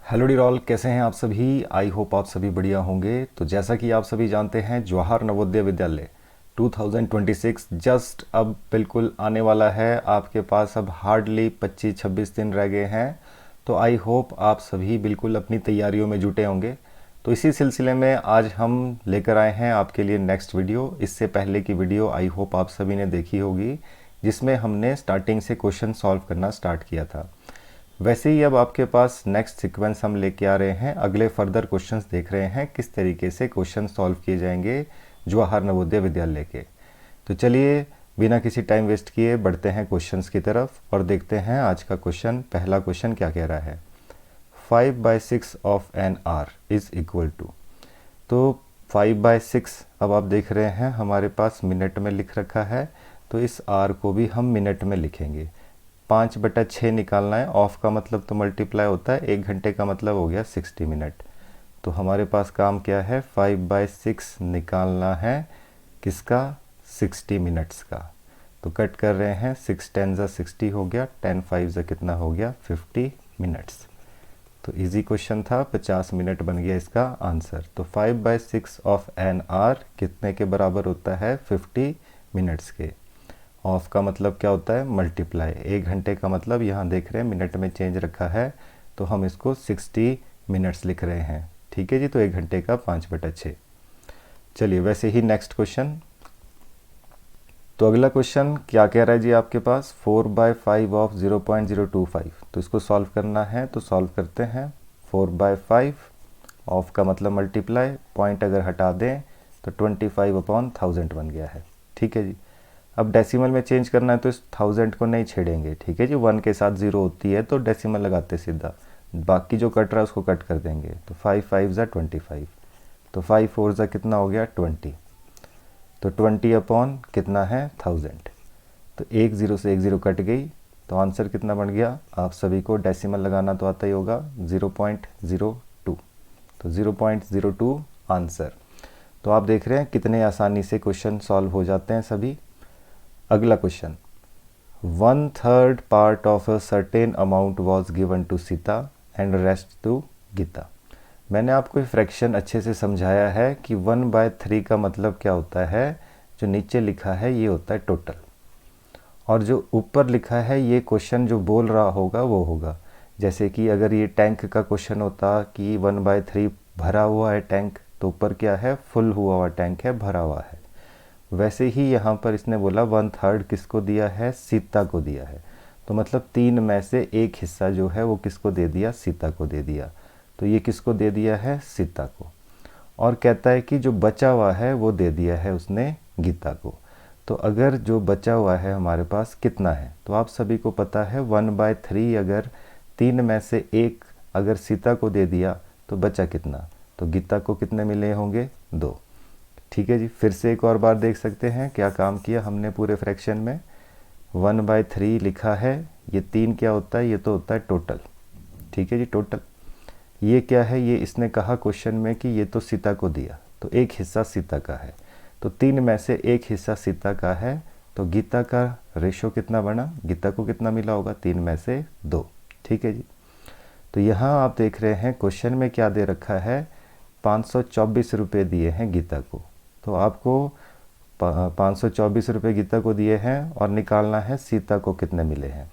Hello डिरॉल, कैसे हैं आप सभी। आई होप आप सभी बढ़िया होंगे। तो जैसा कि आप सभी जानते हैं, जवाहर नवोदय विद्यालय 2026 जस्ट अब बिल्कुल आने वाला है। आपके पास अब हार्डली 25-26 दिन रह गए हैं। तो आई होप आप सभी बिल्कुल अपनी तैयारियों में जुटे होंगे। तो इसी सिलसिले में आज हम लेकर आए हैं आपके लिए नेक्स्ट वीडियो। इससे पहले की वीडियो आई होप आप सभी ने देखी होगी, जिसमें हमने स्टार्टिंग से क्वेश्चन सॉल्व करना स्टार्ट किया था। वैसे ही अब आपके पास नेक्स्ट सीक्वेंस हम लेके आ रहे हैं। अगले फर्दर क्वेश्चंस देख रहे हैं किस तरीके से क्वेश्चन सॉल्व किए जाएंगे जवाहर नवोदय विद्यालय के। तो चलिए बिना किसी टाइम वेस्ट किए बढ़ते हैं क्वेश्चंस की तरफ और देखते हैं आज का क्वेश्चन। पहला क्वेश्चन क्या कह रहा है, 5/6 of N R is equal to. तो 5/6 अब आप देख रहे हैं हमारे पास मिनट में लिख रखा है, तो इस आर को भी हम मिनट में लिखेंगे। 5/6 निकालना है। ऑफ का मतलब तो मल्टीप्लाई होता है, 1 घंटे का मतलब हो गया 60 मिनट। तो हमारे पास काम क्या है, 5/6 निकालना है किसका, 60 मिनट्स का। तो कट कर रहे हैं, 6 10 ज़ा 60 हो गया, 10 5 ज़ा कितना हो गया 50 मिनट्स। तो इजी क्वेश्चन था, 50 मिनट बन गया इसका आंसर। तो 5/6 ऑफ एन आर कितने के बराबर होता है, 50 मिनट्स के। ऑफ का मतलब क्या होता है, मल्टीप्लाई। 1 घंटे का मतलब यहाँ देख रहे हैं मिनट में चेंज रखा है, तो हम इसको 60 मिनट्स लिख रहे हैं। ठीक है जी, तो 1 घंटे का 5/6। चलिए वैसे ही नेक्स्ट क्वेश्चन। तो अगला क्वेश्चन क्या कह रहा है जी आपके पास, 4/5 ऑफ 0.025। तो इसको सॉल्व करना है, तो सॉल्व करते हैं। 4/5 ऑफ का मतलब मल्टीप्लाई, पॉइंट अगर हटा दें तो 25/1000 बन गया है। ठीक है जी। अब डेसिमल में चेंज करना है तो इस 1000 को नहीं छेड़ेंगे। ठीक है जी, 1 के साथ 0 होती है तो डेसिमल लगाते सीधा, बाकी जो कट रहा है उसको कट कर देंगे। तो 5 5 ज़ा 25, तो 5 4 ज़ा कितना हो गया 20। तो 20 अपॉन कितना है 1000। तो एक ज़ीरो से एक ज़ीरो कट गई, तो आंसर कितना बन गया। आप सभी को डेसिमल लगाना तो आता ही होगा, 0.02। तो 0.02 आंसर। तो आप देख रहे हैं कितने आसानी से क्वेश्चन सॉल्व हो जाते हैं सभी। अगला question, 1/3 part of a certain amount was given to Sita and rest to Gita. मैंने आपको फ्रैक्शन अच्छे से समझाया है कि 1/3 का मतलब क्या होता है। जो नीचे लिखा है ये होता है टोटल, और जो ऊपर लिखा है ये क्वेश्चन जो बोल रहा होगा वो होगा। जैसे कि अगर ये टैंक का क्वेश्चन होता कि 1/3 भरा हुआ है टैंक, तो ऊपर क्या है, फुल हुआ हुआ टैंक है, भरा हुआ है। वैसे ही यहाँ पर इसने बोला 1/3 किसको दिया है, सीता को दिया है। तो मतलब 3 में से एक हिस्सा जो है वो किसको दे दिया, सीता को दे दिया। तो ये किसको दे दिया है, सीता को। और कहता है कि जो बचा हुआ है वो दे दिया है उसने गीता को। तो अगर जो बचा हुआ है हमारे पास कितना है, तो आप सभी को पता है 1/3 अगर 3 में से एक अगर सीता को दे दिया तो बचा कितना, तो गीता को कितने मिले होंगे, 2। ठीक है जी, फिर से एक और बार देख सकते हैं क्या काम किया हमने पूरे फ्रैक्शन में। 1/3 लिखा है, ये 3 क्या होता है, ये तो होता है टोटल। ठीक है जी, टोटल। ये क्या है, ये इसने कहा क्वेश्चन में कि ये तो सीता को दिया, तो एक हिस्सा सीता का है। तो 3 में से एक हिस्सा सीता का है, तो गीता का रेशो कितना बना, गीता को कितना मिला होगा, 3 में से 2। ठीक है जी। तो यहाँ आप देख रहे हैं क्वेश्चन में क्या दे रखा है, 524 रुपये दिए हैं गीता को। तो आपको 524 रुपये गीता को दिए हैं और निकालना है सीता को कितने मिले हैं।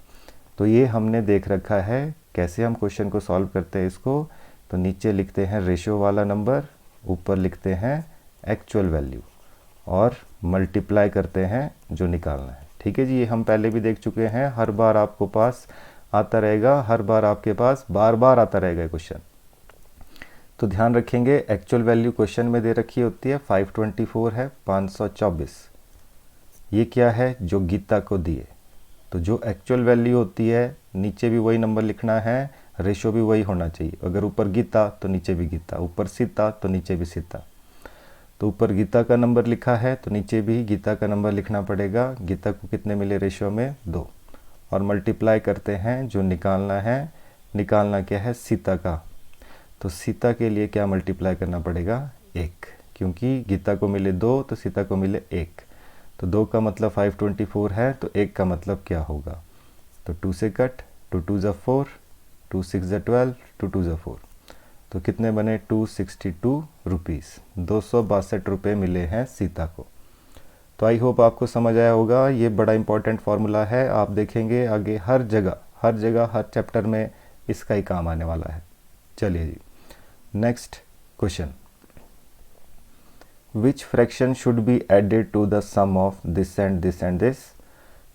तो ये हमने देख रखा है। कैसे हम क्वेश्चन को सॉल्व करते हैं इसको, तो नीचे लिखते हैं रेशियो वाला नंबर, ऊपर लिखते हैं एक्चुअल वैल्यू और मल्टीप्लाई करते हैं जो निकालना है। ठीक है जी, ये हम पहले भी देख चुके हैं। हर बार आपको पास आता रहेगा, हर बार आपके पास बार बार आता रहेगा क्वेश्चन। तो ध्यान रखेंगे, एक्चुअल वैल्यू क्वेश्चन में दे रखी होती है 524 है, 524 ये क्या है, जो गीता को दिए। तो जो एक्चुअल वैल्यू होती है नीचे भी वही नंबर लिखना है, रेशो भी वही होना चाहिए। अगर ऊपर गीता तो नीचे भी गीता, ऊपर सीता तो नीचे भी सीता। तो ऊपर गीता का नंबर लिखा है तो नीचे भी गीता का नंबर लिखना पड़ेगा। गीता को कितने मिले रेशो में, 2। और मल्टीप्लाई करते हैं जो निकालना है। निकालना क्या है, सीता का। तो सीता के लिए क्या मल्टीप्लाई करना पड़ेगा, 1, क्योंकि गीता को मिले 2 तो सीता को मिले 1। तो 2 का मतलब 524 है, तो 1 का मतलब क्या होगा, तो 2 से कट, 2 2 ज़ा 4, 2 6 12, 2 2 4, तो कितने बने 262 रुपीज़, 262 रुपये मिले हैं सीता को। तो आई होप आपको समझ आया होगा। ये बड़ा इंपॉर्टेंट फार्मूला है, आप देखेंगे आगे हर जगह हर चैप्टर में इसका ही काम आने वाला है। चलिए जी, next question, which fraction should be added to the sum of this and this and this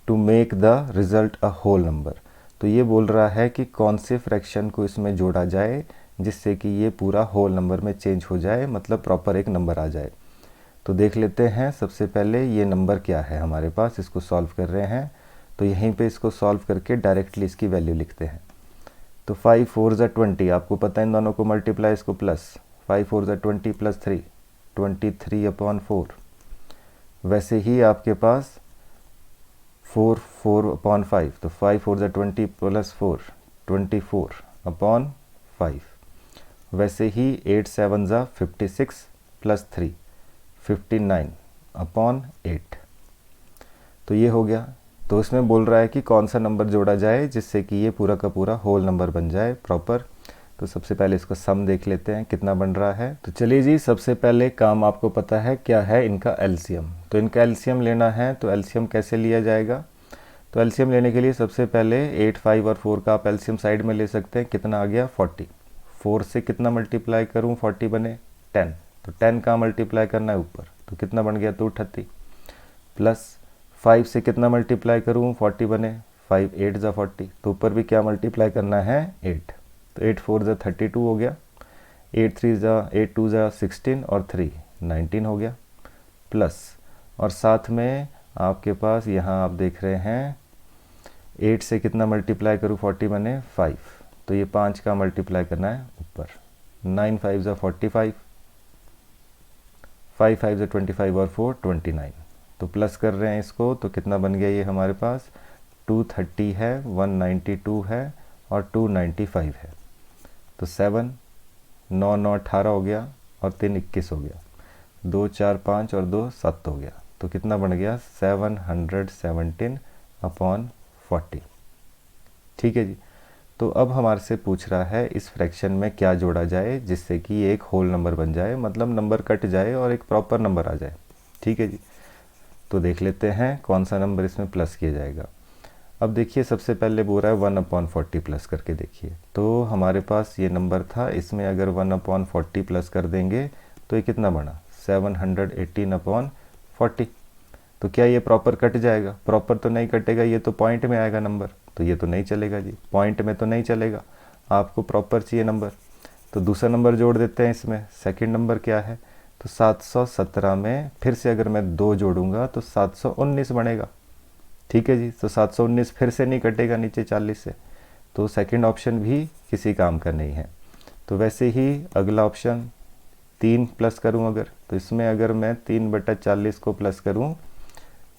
to make the result a whole number. तो ये बोल रहा है कि कौन से फ्रैक्शन को इसमें जोड़ा जाए जिससे कि ये पूरा होल नंबर में चेंज हो जाए, मतलब प्रॉपर एक नंबर आ जाए। तो देख लेते हैं सबसे पहले ये नंबर क्या है हमारे पास, इसको सॉल्व कर रहे हैं। तो यहीं पे इसको सॉल्व करके डायरेक्टली इसकी वैल्यू लिखते हैं। तो 5 4 ज़ा 20, आपको पता है इन दोनों को मल्टीप्लाई, इसको प्लस 5 4 ज़ा 20 प्लस 3, 23/4। वैसे ही आपके पास 4 4/5, तो 5 4 ज़ा 20 प्लस 4, 24/5। वैसे ही 8 7 ज़ा 56 प्लस 3, 59/8। तो ये हो गया। तो इसमें बोल रहा है कि कौन सा नंबर जोड़ा जाए जिससे कि ये पूरा का पूरा होल नंबर बन जाए प्रॉपर। तो सबसे पहले इसका सम देख लेते हैं कितना बन रहा है। तो चलिए जी, सबसे पहले काम आपको पता है क्या है, इनका एलसीएम। तो इनका एलसीएम लेना है, तो एलसीएम कैसे लिया जाएगा। तो एलसीएम लेने के लिए सबसे पहले 8 5 और 4 का आप एलसीएम साइड में ले सकते हैं। कितना आ गया 40। 4 से कितना मल्टीप्लाई करूँ 40 बने 10, तो 10 का मल्टीप्लाई करना है ऊपर, तो कितना बन गया 230। प्लस 5 से कितना मल्टीप्लाई करूँ 40 बने 5 8 ज़ा 40, तो ऊपर भी क्या मल्टीप्लाई करना है 8, तो 8 4 ज़ा 32 हो गया, 8 2 ज़ा 16 और 3 19 हो गया। प्लस और साथ में आपके पास यहाँ आप देख रहे हैं 8 से कितना मल्टीप्लाई करूँ 40 बने 5, तो ये 5 का मल्टीप्लाई करना है ऊपर, 9 5 ज़ा 45, 5 5 ज़ा 25 और 4 29। तो प्लस कर रहे हैं इसको, तो कितना बन गया ये हमारे पास 230 है, 192 है और 295 है। तो 7 9 9 18 हो गया और 3 21 हो गया, 2 4 5 और 2 7 हो गया। तो कितना बन गया 717/40। ठीक है जी। तो अब हमारे से पूछ रहा है इस फ्रैक्शन में क्या जोड़ा जाए जिससे कि ये एक होल नंबर बन जाए, मतलब नंबर कट जाए और एक प्रॉपर नंबर आ जाए। ठीक है जी। तो देख लेते हैं कौन सा नंबर इसमें प्लस किया जाएगा। अब देखिए सबसे पहले बोल रहा है 1/40 प्लस करके देखिए। तो हमारे पास ये नंबर था, इसमें अगर 1/40 प्लस कर देंगे तो ये कितना बना 718/40। तो क्या ये प्रॉपर कट जाएगा? प्रॉपर तो नहीं कटेगा, ये तो पॉइंट में आएगा नंबर, तो ये तो नहीं चलेगा जी, पॉइंट में तो नहीं चलेगा, आपको प्रॉपर चाहिए नंबर। तो दूसरा नंबर जोड़ देते हैं इसमें। सेकंड नंबर क्या है, तो 717 में फिर से अगर मैं 2 जोड़ूंगा तो 719 बनेगा। ठीक है जी। तो 719 फिर से नहीं कटेगा नीचे 40 से, तो सेकंड ऑप्शन भी किसी काम का नहीं है। तो वैसे ही अगला ऑप्शन 3 प्लस करूं अगर, तो इसमें अगर मैं 3/40 को प्लस करूं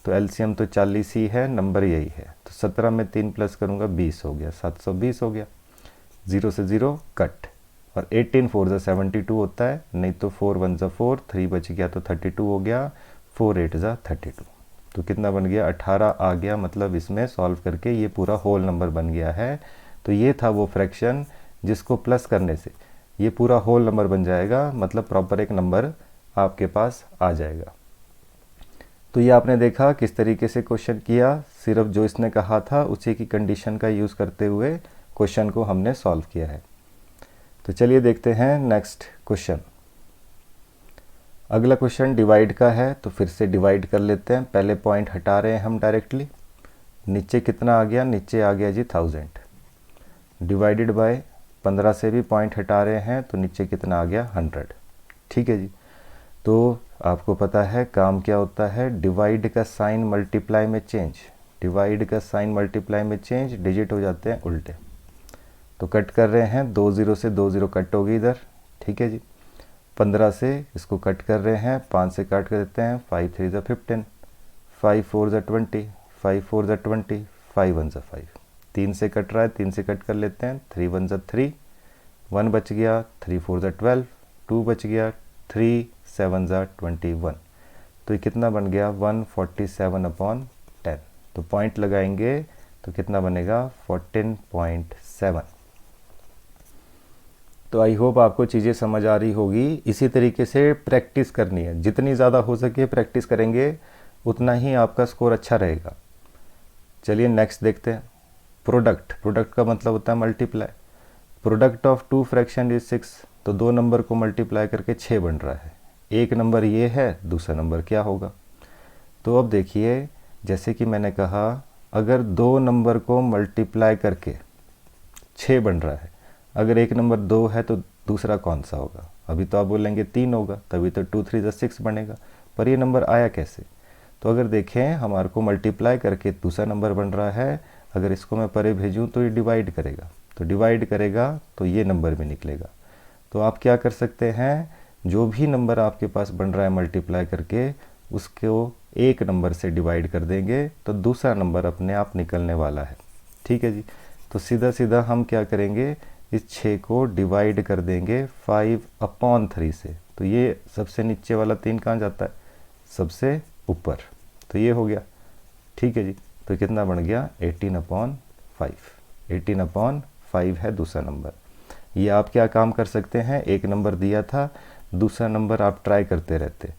तो एलसीएम तो 40 ही है, नंबर यही है। तो 17 में 3 प्लस करूंगा 20 हो गया, 720 हो गया। 0 से 0 कट। और 18 4 ज़ा 72 होता है, नहीं तो 4 1 ज़ा 4, 3 बच गया तो 32 हो गया, 4 8 ज़ा 32। तो कितना बन गया 18 आ गया, मतलब इसमें सॉल्व करके ये पूरा होल नंबर बन गया है। तो ये था वो फ्रैक्शन जिसको प्लस करने से ये पूरा होल नंबर बन जाएगा, मतलब प्रॉपर एक नंबर आपके पास आ जाएगा। तो ये आपने देखा किस तरीके से क्वेश्चन किया, सिर्फ जो इसने कहा था उसी की कंडीशन का यूज़ करते हुए क्वेश्चन को हमने सॉल्व किया है। तो चलिए देखते हैं नेक्स्ट क्वेश्चन। अगला क्वेश्चन डिवाइड का है, तो फिर से डिवाइड कर लेते हैं। पहले पॉइंट हटा रहे हैं हम डायरेक्टली। नीचे कितना आ गया, नीचे आ गया जी 1000 डिवाइडेड बाय 15 से भी पॉइंट हटा रहे हैं, तो नीचे कितना आ गया 100। ठीक है जी। तो आपको पता है काम क्या होता है, डिवाइड का साइन मल्टीप्लाई में चेंज, डिवाइड का साइन मल्टीप्लाई में चेंज, डिजिट हो जाते हैं उल्टे। तो कट कर रहे हैं, 2 0 से 2 0 कट होगी इधर। ठीक है जी। 15 से इसको कट कर रहे हैं, 5 से काट कर देते हैं, 5 3 ज़ा 15, 5 4 ज़ा 20, 5 4 ज़ा 20, 5 1 ज़ा 5। 3 से कट रहा है, 3 से कट कर लेते हैं, 3 1 ज़ा 3, 1 बच गया, 3 4 ज़ा 12, 2 बच गया, 3 7 ज़ा 21। तो ये कितना बन गया 147/10। तो पॉइंट लगाएंगे तो कितना बनेगा 14.7। तो आई होप आपको चीज़ें समझ आ रही होगी। इसी तरीके से प्रैक्टिस करनी है, जितनी ज़्यादा हो सके प्रैक्टिस करेंगे उतना ही आपका स्कोर अच्छा रहेगा। चलिए नेक्स्ट देखते हैं। प्रोडक्ट, प्रोडक्ट का मतलब होता है multiply. Product of two fraction is 6, तो दो नंबर को मल्टीप्लाई करके 6 बन रहा है। एक नंबर ये है, दूसरा नंबर क्या होगा। तो अब देखिए, जैसे कि मैंने कहा, अगर दो नंबर को मल्टीप्लाई करके 6 बन रहा है, अगर एक नंबर 2 है तो दूसरा कौन सा होगा। अभी तो आप बोलेंगे 3 होगा, तभी तो 2 3 6 बनेगा। पर ये नंबर आया कैसे। तो अगर देखें, हमारे को मल्टीप्लाई करके दूसरा नंबर बन रहा है, अगर इसको मैं परे भेजूं तो ये डिवाइड करेगा, तो डिवाइड करेगा तो ये नंबर भी निकलेगा। तो आप क्या कर सकते हैं, जो भी नंबर आपके पास बन रहा है मल्टीप्लाई करके, उसको एक नंबर से डिवाइड कर देंगे तो दूसरा नंबर अपने आप निकलने वाला है। ठीक है जी। तो सीधा सीधा हम क्या करेंगे, इस 6 को डिवाइड कर देंगे 5/3 से। तो ये सबसे नीचे वाला 3 कहाँ जाता है, सबसे ऊपर। तो ये हो गया। ठीक है जी। तो कितना बन गया, 18/5। 18/5 है दूसरा नंबर। ये आप क्या काम कर सकते हैं, एक नंबर दिया था, दूसरा नंबर आप ट्राई करते रहते।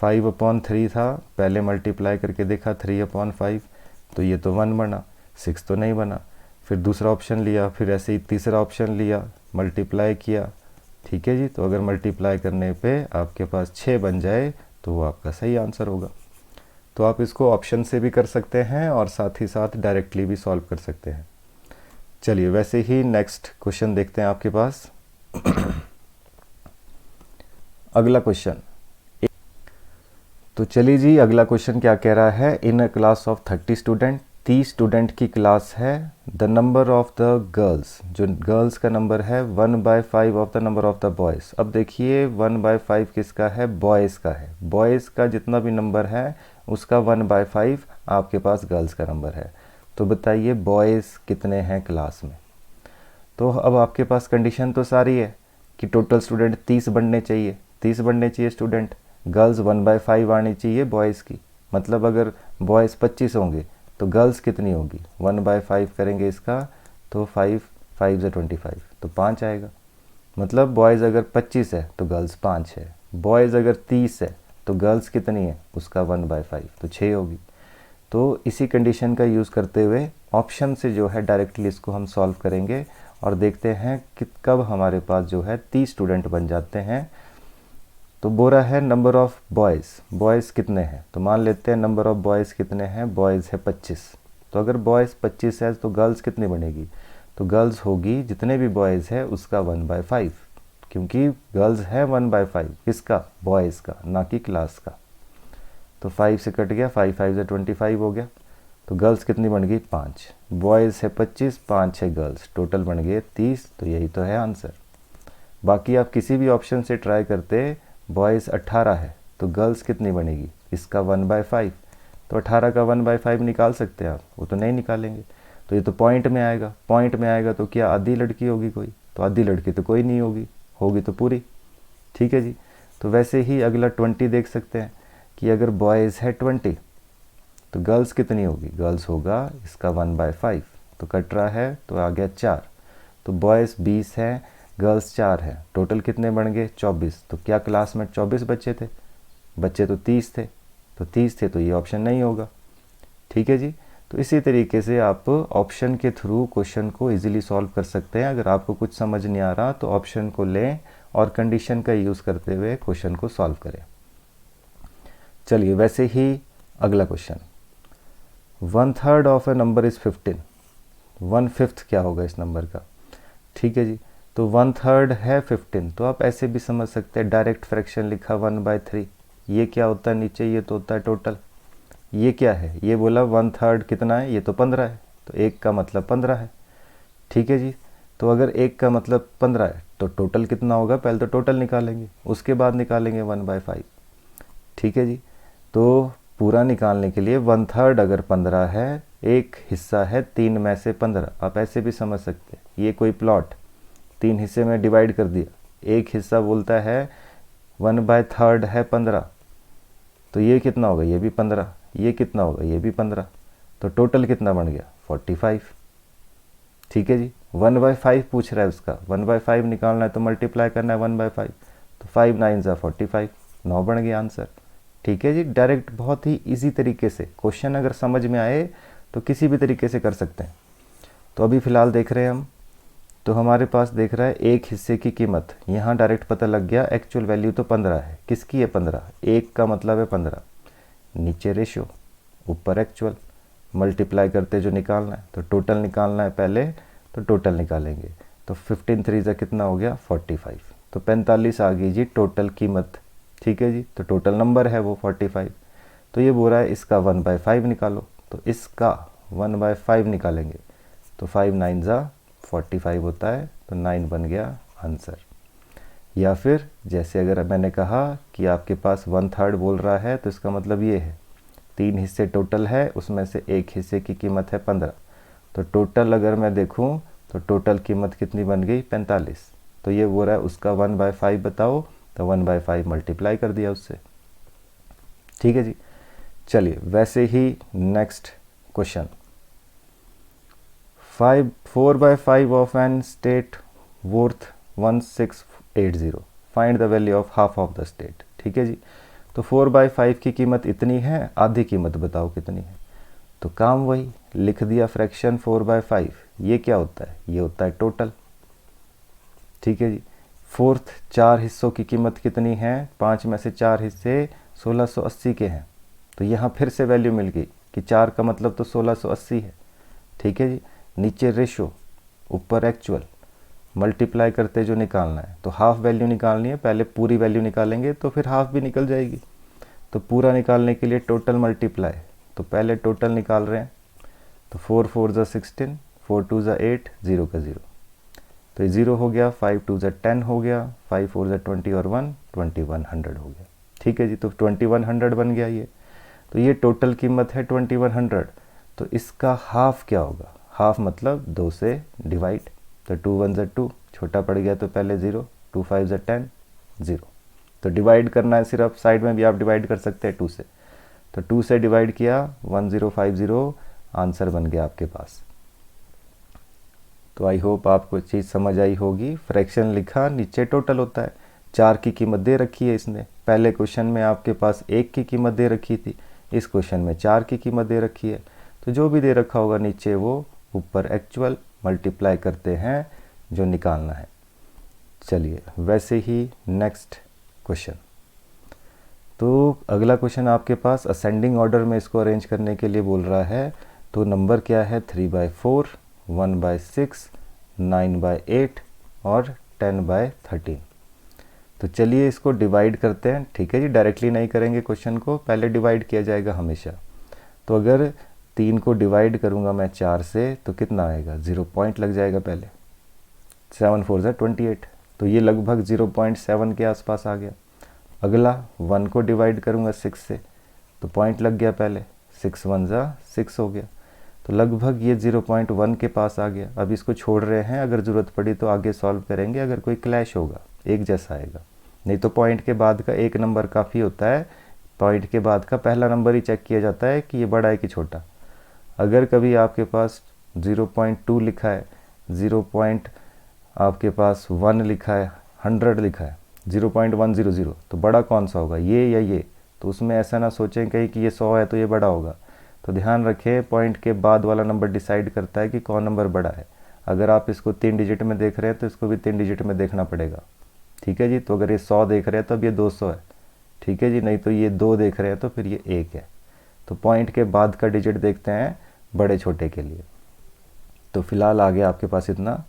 5/3 था, पहले मल्टीप्लाई करके देखा 3/5, तो ये तो 1 बना, 6 तो नहीं बना। फिर दूसरा ऑप्शन लिया, फिर ऐसे ही तीसरा ऑप्शन लिया, मल्टीप्लाई किया। ठीक है जी। तो अगर मल्टीप्लाई करने पे आपके पास 6 बन जाए तो वो आपका सही आंसर होगा। तो आप इसको ऑप्शन से भी कर सकते हैं और साथ ही साथ डायरेक्टली भी सॉल्व कर सकते हैं। चलिए वैसे ही नेक्स्ट क्वेश्चन देखते हैं आपके पास। अगला क्वेश्चन, तो चलिए जी, अगला क्वेश्चन क्या कह रहा है। In a class of 30 student, 30 student की क्लास है। The number of the girls, जो गर्ल्स का नंबर है, 1/5 of the number of the boys. अब देखिए 1/5 किसका है, बॉयज़ का है। बॉयज़ का जितना भी नंबर है उसका 1/5 आपके पास गर्ल्स का नंबर है। तो बताइए बॉयज़ कितने हैं क्लास में। तो अब आपके पास कंडीशन तो सारी है कि टोटल स्टूडेंट 30 बनने चाहिए, 30 बनने चाहिए स्टूडेंट। गर्ल्स 1/5 आनी चाहिए बॉयज़ की। मतलब अगर बॉयज़ 25 होंगे तो गर्ल्स कितनी होगी, 1/5 करेंगे इसका तो 5 5 25, तो 5 आएगा। मतलब बॉयज़ अगर 25 है तो गर्ल्स 5 है। बॉयज़ अगर 30 है तो गर्ल्स कितनी है, उसका 1/5, तो 6 होगी। तो इसी कंडीशन का यूज़ करते हुए ऑप्शन से जो है डायरेक्टली इसको हम सॉल्व करेंगे और देखते हैं कि कब हमारे पास जो है 30 स्टूडेंट बन जाते हैं। तो बोला है नंबर ऑफ़ बॉयज़, बॉयज़ कितने हैं, तो मान लेते हैं नंबर ऑफ़ बॉयज़ कितने हैं, बॉयज़ है 25। तो अगर बॉयज़ 25 है तो गर्ल्स कितनी बनेगी, तो गर्ल्स होगी जितने भी बॉयज़ है उसका 1/5, क्योंकि गर्ल्स है 1/5 किसका, बॉयज़ का, ना कि क्लास का। तो 5 से कट गया, 5 5 से 25 हो गया। तो गर्ल्स कितनी बन गई, 5। बॉयज़ है 25, 5 है गर्ल्स, टोटल बन गए 30। तो यही तो है आंसर। बाकी आप किसी भी ऑप्शन से ट्राई करते, बॉयज़ 18 है तो गर्ल्स कितनी बनेगी, इसका 1/5। तो 18 का 1/5 निकाल सकते हैं आप, वो तो नहीं निकालेंगे। तो ये तो पॉइंट में आएगा, पॉइंट में आएगा तो क्या आधी लड़की होगी कोई, तो आधी लड़की तो कोई नहीं होगी, होगी तो पूरी। ठीक है जी। तो वैसे ही अगला 20 देख सकते हैं कि अगर बॉयज़ है 20 तो गर्ल्स कितनी होगी, गर्ल्स होगा इसका 1/5, तो कट रहा है तो आ गया 4। तो बॉयज़ 20 है, गर्ल्स 4 है, टोटल कितने बन गए 24। तो क्या क्लास में 24 बच्चे थे, बच्चे तो 30 थे, तो 30 थे तो ये ऑप्शन नहीं होगा। ठीक है जी। तो इसी तरीके से आप ऑप्शन के थ्रू क्वेश्चन को इजीली सॉल्व कर सकते हैं। अगर आपको कुछ समझ नहीं आ रहा तो ऑप्शन को लें और कंडीशन का यूज़ करते हुए क्वेश्चन को सॉल्व करें। चलिए वैसे ही अगला question, 1/3 of A number is 15, 1/5 क्या होगा इस नंबर का। ठीक है जी। तो 1/3 है 15, तो आप ऐसे भी समझ सकते हैं, डायरेक्ट फ्रैक्शन लिखा 1/3। ये क्या होता है नीचे, ये तो होता है टोटल। ये क्या है, ये बोला 1/3 कितना है, ये तो 15 है, तो 1 का मतलब 15 है। ठीक है जी। तो अगर 1 का मतलब 15 है तो टोटल कितना होगा, पहले तो टोटल निकालेंगे, उसके बाद निकालेंगे 1/5। ठीक है जी। तो पूरा निकालने के लिए 1/3 अगर 15 है, एक हिस्सा है 3 में से 15, आप ऐसे भी समझ सकते हैं। ये कोई प्लॉट 3 हिस्से में डिवाइड कर दिया, एक हिस्सा बोलता है 1/3 है 15, तो ये कितना होगा, ये भी 15, ये कितना होगा, ये भी 15, तो टोटल कितना बन गया 45। ठीक है जी। 1/5 पूछ रहा है उसका, 1/5 निकालना है तो मल्टीप्लाई करना है 1/5, तो 5 9 ज़ा 45, 9 बन गया आंसर। ठीक है जी, डायरेक्ट बहुत ही इजी तरीके से क्वेश्चन अगर समझ में आए तो किसी भी तरीके से कर सकते हैं। तो अभी फ़िलहाल देख रहे हैं हम, तो हमारे पास देख रहा है एक हिस्से की कीमत, यहाँ डायरेक्ट पता लग गया एक्चुअल वैल्यू तो 15 है। किसकी है 15? एक का मतलब है 15, नीचे रेशो ऊपर एक्चुअल, मल्टीप्लाई करते जो निकालना है तो टोटल निकालना है पहले, तो टोटल निकालेंगे तो 15 3 ज़ा कितना हो गया 45, तो 45 आ गई जी टोटल कीमत। ठीक है जी, तो टोटल नंबर है वो 45। तो ये बोल रहा है इसका 1/5 निकालो, तो इसका 1/5 निकालेंगे तो 5 9 ज़ा 45 होता है, तो 9 बन गया आंसर। या फिर जैसे अगर मैंने कहा कि आपके पास 1/3 बोल रहा है तो इसका मतलब ये है 3 हिस्से टोटल है, उसमें से एक हिस्से की कीमत है 15, तो टोटल अगर मैं देखूं तो टोटल कीमत कितनी बन गई 45। तो ये बोल रहा है उसका 1/5 बताओ, तो 1/5 मल्टीप्लाई कर दिया उससे। ठीक है जी, चलिए वैसे ही next question, 4/5 of an state worth 1680, find the value of half of the state. ठीक है जी, तो 4/5 की कीमत इतनी है, आधी कीमत बताओ कितनी है। तो काम वही लिख दिया, फ्रैक्शन 4/5, ये क्या होता है, ये होता है टोटल। ठीक है जी, फोर्थ 4 हिस्सों की कीमत कितनी है, 5 में से 4 हिस्से 1680 के हैं, तो यहाँ फिर से वैल्यू मिल गई कि 4 का मतलब तो 1680 है। ठीक है जी, नीचे रेशो ऊपर एक्चुअल, मल्टीप्लाई करते जो निकालना है, तो हाफ वैल्यू निकालनी है, पहले पूरी वैल्यू निकालेंगे तो फिर हाफ भी निकल जाएगी। तो पूरा निकालने के लिए टोटल मल्टीप्लाई, तो पहले टोटल निकाल रहे हैं, तो 4 4 ज़ा 16, 4 2 ज़ा 8, 0 का 0, तो ये 0 हो गया, 5 2 ज़ा 10 हो गया, 5 4 ज़ा 20 और 1 2100 हो गया। ठीक है जी, तो 2100 बन गया ये। तो ये टोटल कीमत है 2100, तो इसका हाफ क्या होगा, हाफ मतलब 2 से डिवाइड, तो 2 1 ज़ा 2, छोटा पड़ गया तो पहले 0, 2 5 ज़ा 10, 0, तो डिवाइड करना है, सिर्फ साइड में भी आप डिवाइड कर सकते हैं 2 से, तो 2 से डिवाइड किया 1050, आंसर बन गया आपके पास। तो आई होप आपको चीज़ समझ आई होगी। फ्रैक्शन लिखा, नीचे टोटल होता है, 4 की कीमत दे रखी है इसने, पहले क्वेश्चन में आपके पास 1 की कीमत दे रखी थी, इस क्वेश्चन में 4 की कीमत दे रखी है, तो जो भी दे रखा होगा नीचे वो ऊपर एक्चुअल, मल्टीप्लाई करते हैं जो निकालना है। चलिए वैसे ही नेक्स्ट क्वेश्चन, तो अगला क्वेश्चन आपके पास असेंडिंग ऑर्डर में इसको अरेंज करने के लिए बोल रहा है। तो नंबर क्या है, 3/4, 1/6, 9/8 और 10/13। तो चलिए इसको डिवाइड करते हैं। ठीक है जी, डायरेक्टली नहीं करेंगे क्वेश्चन को, पहले डिवाइड किया जाएगा हमेशा। तो अगर 3 को डिवाइड करूंगा मैं 4 से तो कितना आएगा, 0 पॉइंट लग जाएगा पहले, 7 4 ज़ा 28, तो ये लगभग 0.7 के आसपास आ गया। अगला 1 को डिवाइड करूंगा 6 से तो पॉइंट लग गया पहले, 6 1 ज़ा 6 हो गया, तो लगभग ये 0.1 के पास आ गया। अब इसको छोड़ रहे हैं, अगर ज़रूरत पड़ी तो आगे सॉल्व करेंगे, अगर कोई क्लैश होगा एक जैसा आएगा, नहीं तो पॉइंट के बाद का एक नंबर काफ़ी होता है, पॉइंट के बाद का पहला नंबर ही चेक किया जाता है कि ये बड़ा है कि छोटा। अगर कभी आपके पास 0.2 लिखा है, 0. आपके पास 1 लिखा है, 100 लिखा है, 0.100, तो बड़ा कौन सा होगा, ये या ये? तो उसमें ऐसा ना सोचें कहीं कि ये 100 है तो ये बड़ा होगा। तो ध्यान रखें, पॉइंट के बाद वाला नंबर डिसाइड करता है कि कौन नंबर बड़ा है। अगर आप इसको 3 डिजिट में देख रहे हैं तो इसको भी 3 डिजिट में देखना पड़ेगा। ठीक है जी, तो अगर ये 100 देख रहे हैं तो अब ये 200 है। ठीक है जी, नहीं तो ये 2 देख रहे हैं तो फिर ये 1 है। तो पॉइंट के बाद का डिजिट देखते हैं बड़े छोटे के लिए। तो फिलहाल आ गया आपके पास इतना।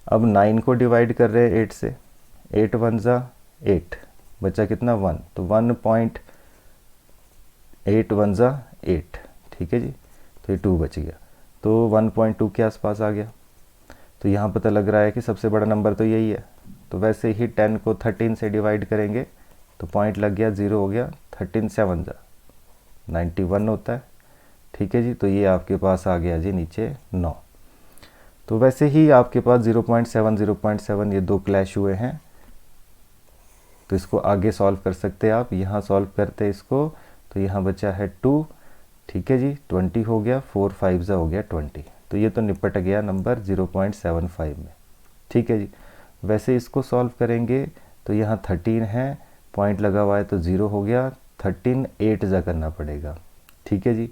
अब 9 को डिवाइड कर रहे हैं 8 से, 8 1 ज़ा 8, बचा कितना 1, तो 1.8 1 ज़ा 8। ठीक है जी, तो ये 2 बच गया, तो 1.2 के आसपास आ गया। तो यहाँ पता लग रहा है कि सबसे बड़ा नंबर तो यही है। तो वैसे ही 10 को 13 से डिवाइड करेंगे तो पॉइंट लग गया, 0 हो गया, 13 7 ज़ा 91 होता है। ठीक है जी, तो ये आपके पास आ गया जी नीचे 9। तो वैसे ही आपके पास 0.7 0.7 ये 2 क्लैश हुए हैं, तो इसको आगे सॉल्व कर सकते हैं आप। यहाँ सॉल्व करते हैं इसको, तो यहाँ बचा है 2। ठीक है जी, 20 हो गया, 4 5 ज़ा हो गया 20। तो ये तो निपट गया नंबर 0.75 में। ठीक है जी। वैसे इसको सॉल्व करेंगे तो यहाँ 13 है, पॉइंट लगा हुआ है तो 0 हो गया, 13 8 जा करना पड़ेगा। ठीक है जी।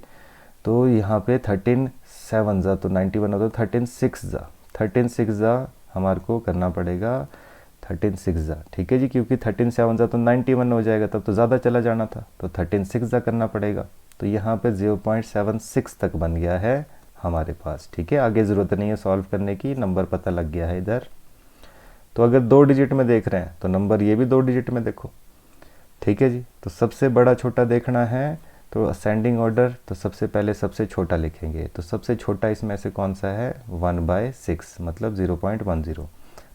तो यहाँ पे 13 7 जा तो 91 होता, 13 6 जा, 13 6 जा हमारे को करना पड़ेगा, 13 6 जा। ठीक है जी, क्योंकि 13 7 जा तो 91 हो जाएगा, तब तो ज़्यादा चला जाना था, तो 13 6 जा करना पड़ेगा। तो यहाँ पे 0.76 तक बन गया है हमारे पास। ठीक है, आगे ज़रूरत नहीं है सॉल्व करने की, नंबर पता लग गया है इधर। तो अगर 2 डिजिट में देख रहे हैं तो नंबर ये भी 2 डिजिट में देखो। ठीक है जी। तो सबसे बड़ा छोटा देखना है तो असेंडिंग ऑर्डर, तो सबसे पहले सबसे छोटा लिखेंगे। तो सबसे छोटा इसमें से कौन सा है, 1/6 मतलब 0.10।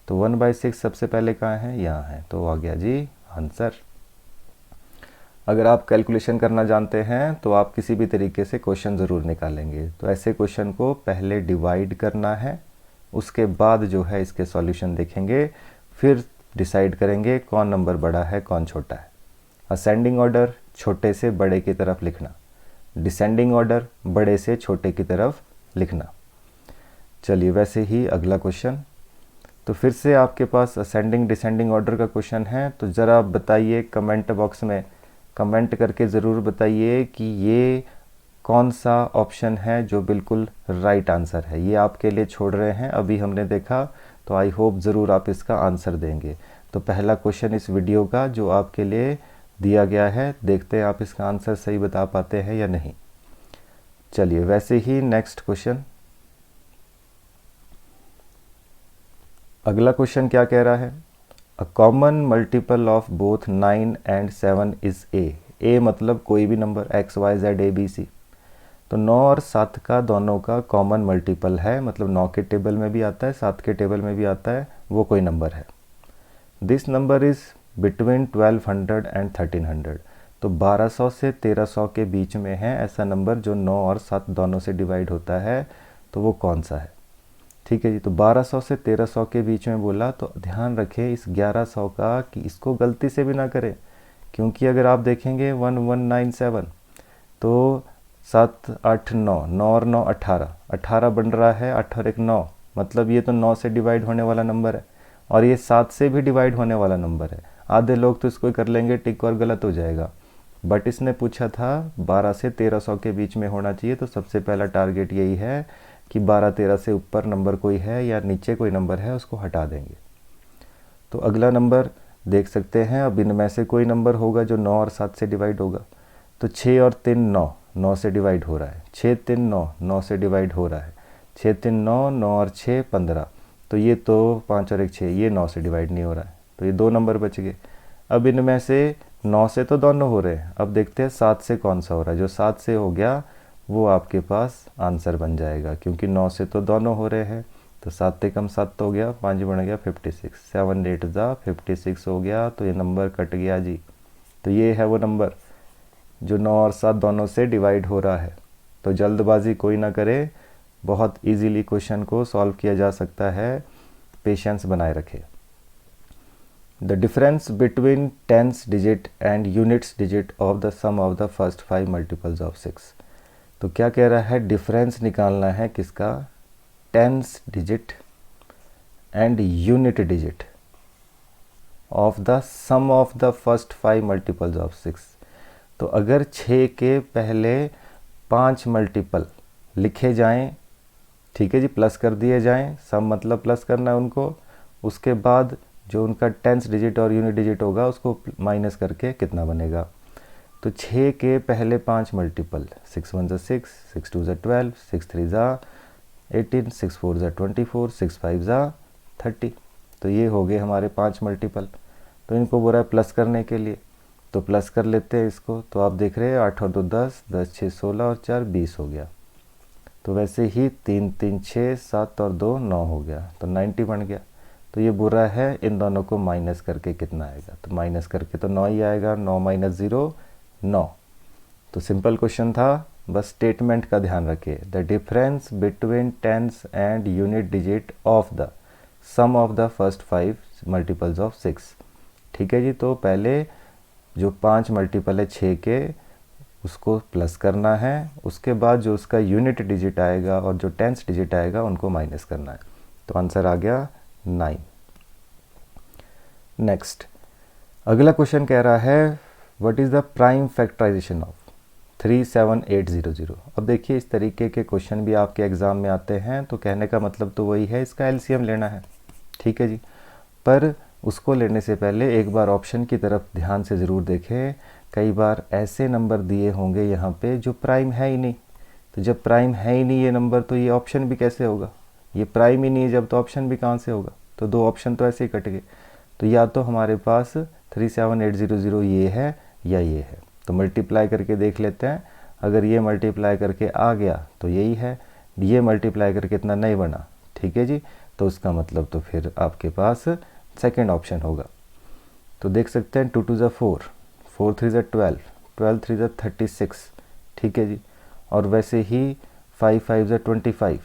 तो 1/6 सबसे पहले कहाँ है, यहाँ है, तो आ गया जी आंसर। अगर आप कैलकुलेशन करना जानते हैं तो आप किसी भी तरीके से क्वेश्चन ज़रूर निकालेंगे। तो ऐसे क्वेश्चन को पहले डिवाइड करना है, उसके बाद जो है इसके सॉल्यूशन देखेंगे, फिर डिसाइड करेंगे कौन नंबर बड़ा है कौन छोटा है। असेंडिंग ऑर्डर छोटे से बड़े की तरफ लिखना, डिसेंडिंग ऑर्डर बड़े से छोटे की तरफ लिखना। चलिए वैसे ही अगला क्वेश्चन, तो फिर से आपके पास असेंडिंग डिसेंडिंग ऑर्डर का क्वेश्चन है। तो ज़रा आप बताइए कमेंट बॉक्स में, कमेंट करके ज़रूर बताइए कि ये कौन सा ऑप्शन है जो बिल्कुल राइट आंसर है। ये आपके लिए छोड़ रहे हैं, अभी हमने देखा, तो आई होप ज़रूर आप इसका आंसर देंगे। तो पहला क्वेश्चन इस वीडियो का जो आपके लिए दिया गया है, देखते हैं आप इसका आंसर सही बता पाते हैं या नहीं। चलिए वैसे ही नेक्स्ट क्वेश्चन, अगला क्वेश्चन क्या कह रहा है, a common multiple of both 9 and 7 is a मतलब कोई भी number x y z a b c। तो 9 और 7 का दोनों का कॉमन मल्टीपल है, मतलब 9 के टेबल में भी आता है 7 के टेबल में भी आता है, वो कोई नंबर है। This number is between 1200 and 1300। तो 1200 से 1300 के बीच में है ऐसा नंबर जो 9 और 7 दोनों से डिवाइड होता है, तो वो कौन सा है। ठीक है जी। तो 1200 से 1300 के बीच में बोला, तो ध्यान रखें इस 1100 का कि इसको गलती से भी ना करें, क्योंकि अगर आप देखेंगे 1197 तो 7 8 9, 9 और 9 18, 18 बन रहा है, 8 और 1 9, मतलब ये तो 9 से डिवाइड होने वाला नंबर है, और ये 7 से भी डिवाइड होने वाला नंबर है। आधे लोग तो इसको कर लेंगे टिक और गलत हो जाएगा, बट इसने पूछा था 12 से 1300 के बीच में होना चाहिए, तो सबसे पहला टारगेट यही है कि 12-13 से ऊपर नंबर कोई है या नीचे कोई नंबर है उसको हटा देंगे। तो अगला नंबर देख सकते हैं, अब इनमें से कोई नंबर होगा जो 9 और 7 से डिवाइड होगा। तो 6 और 3 9, 9 से डिवाइड हो रहा है, 6 3 9, 9 से डिवाइड हो रहा है, 6 3 9, 9 और 6 15, तो ये तो 5 और 1 6, ये 9 से डिवाइड नहीं हो रहा है, तो ये 2 नंबर बच गए। अब इनमें से 9 से तो दोनों हो रहे हैं, अब देखते हैं 7 से कौन सा हो रहा है। जो 7 से हो गया वो आपके पास आंसर बन जाएगा, क्योंकि 9 से तो दोनों हो रहे हैं। तो 7 से कम 7 तो हो गया, 5 बन गया 56, 7 8 जा 56 हो गया, तो ये नंबर कट गया जी। तो ये है वो नंबर जो 9 और 7 दोनों से डिवाइड हो रहा है। तो जल्दबाजी कोई ना करे, बहुत इजीली क्वेश्चन को सॉल्व किया जा सकता है, पेशेंस बनाए रखें। The difference between tens digit and units digit of the sum of the first 5 multiples of 6। तो क्या कह रहा है, डिफरेंस निकालना है किसका, tens digit and unit digit of the sum of the first 5 multiples of 6। तो अगर 6 के पहले 5 मल्टीपल लिखे जाएं, ठीक है जी, प्लस कर दिए जाएं, सम मतलब प्लस करना है उनको, उसके बाद जो उनका टेंस डिजिट और यूनिट डिजिट होगा उसको माइनस करके कितना बनेगा। तो 6 के पहले 5 मल्टीपल, 6 1 6, 6 2 12, 6 3 18, 6 4 24, 6 5 30। तो ये हो गए हमारे 5 मल्टीपल। तो इनको बोला है प्लस करने के लिए, तो प्लस कर लेते हैं इसको। तो आप देख रहे हैं 8 और 2 10, 10 6 16 और 4 20 हो गया। तो वैसे ही 3 3 6, 7 और 2 9 हो गया, तो 90 बन गया। तो ये बुरा है, इन दोनों को माइनस करके कितना आएगा, तो माइनस करके तो 9 ही आएगा, 9 - 0 9। तो सिंपल क्वेश्चन था, बस स्टेटमेंट का ध्यान रखिए, the difference between tens and unit digit of the sum of the first 5 multiples of 6। ठीक है जी। तो पहले जो 5 मल्टीपल है 6 के, उसको प्लस करना है, उसके बाद जो उसका यूनिट डिजिट आएगा और जो टेंस डिजिट आएगा उनको माइनस करना है। तो आंसर आ गया 9। नेक्स्ट अगला क्वेश्चन कह रहा है what is the prime factorisation of 37800। अब देखिए इस तरीके के क्वेश्चन भी आपके एग्ज़ाम में आते हैं, तो कहने का मतलब तो वही है, इसका एलसीएम लेना है, ठीक है जी। पर उसको लेने से पहले एक बार ऑप्शन की तरफ ध्यान से ज़रूर देखें। कई बार ऐसे नंबर दिए होंगे यहाँ पे जो प्राइम है ही नहीं, तो जब प्राइम है ही नहीं ये नंबर तो ये ऑप्शन भी कैसे होगा, ये प्राइम ही नहीं है जब तो ऑप्शन भी कहाँ से होगा, तो दो ऑप्शन तो ऐसे ही कट गए। तो या तो हमारे पास 37800 ये है या ये है, तो मल्टीप्लाई करके देख लेते हैं। अगर ये मल्टीप्लाई करके आ गया तो यही है, ये मल्टीप्लाई करके इतना नहीं बना, ठीक है जी, तो उसका मतलब तो फिर आपके पास सेकंड ऑप्शन होगा। तो देख सकते हैं 2 2 ज़ा 4, 4 3 ज़ा 12, 12 3 ज़ा 36, ठीक है जी। और वैसे ही 5 5 ज़ा 25,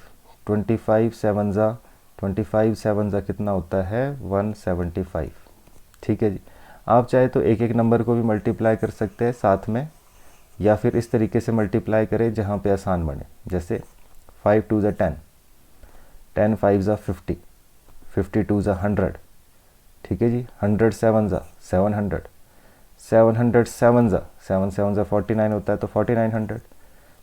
25 7 ज़ा 25 7 ज़ा कितना होता है 175, ठीक है जी। आप चाहे तो एक एक नंबर को भी मल्टीप्लाई कर सकते हैं साथ में, या फिर इस तरीके से मल्टीप्लाई करें जहाँ पे आसान बने, जैसे 5 2 ज़ा 10, 10 5 ज़ा 50, 52 ज़ा 100, ठीक है जी। 100 7 ज़ा 700, 700 7 ज़ा 7 7 ज़ा 49 होता है, तो 4900,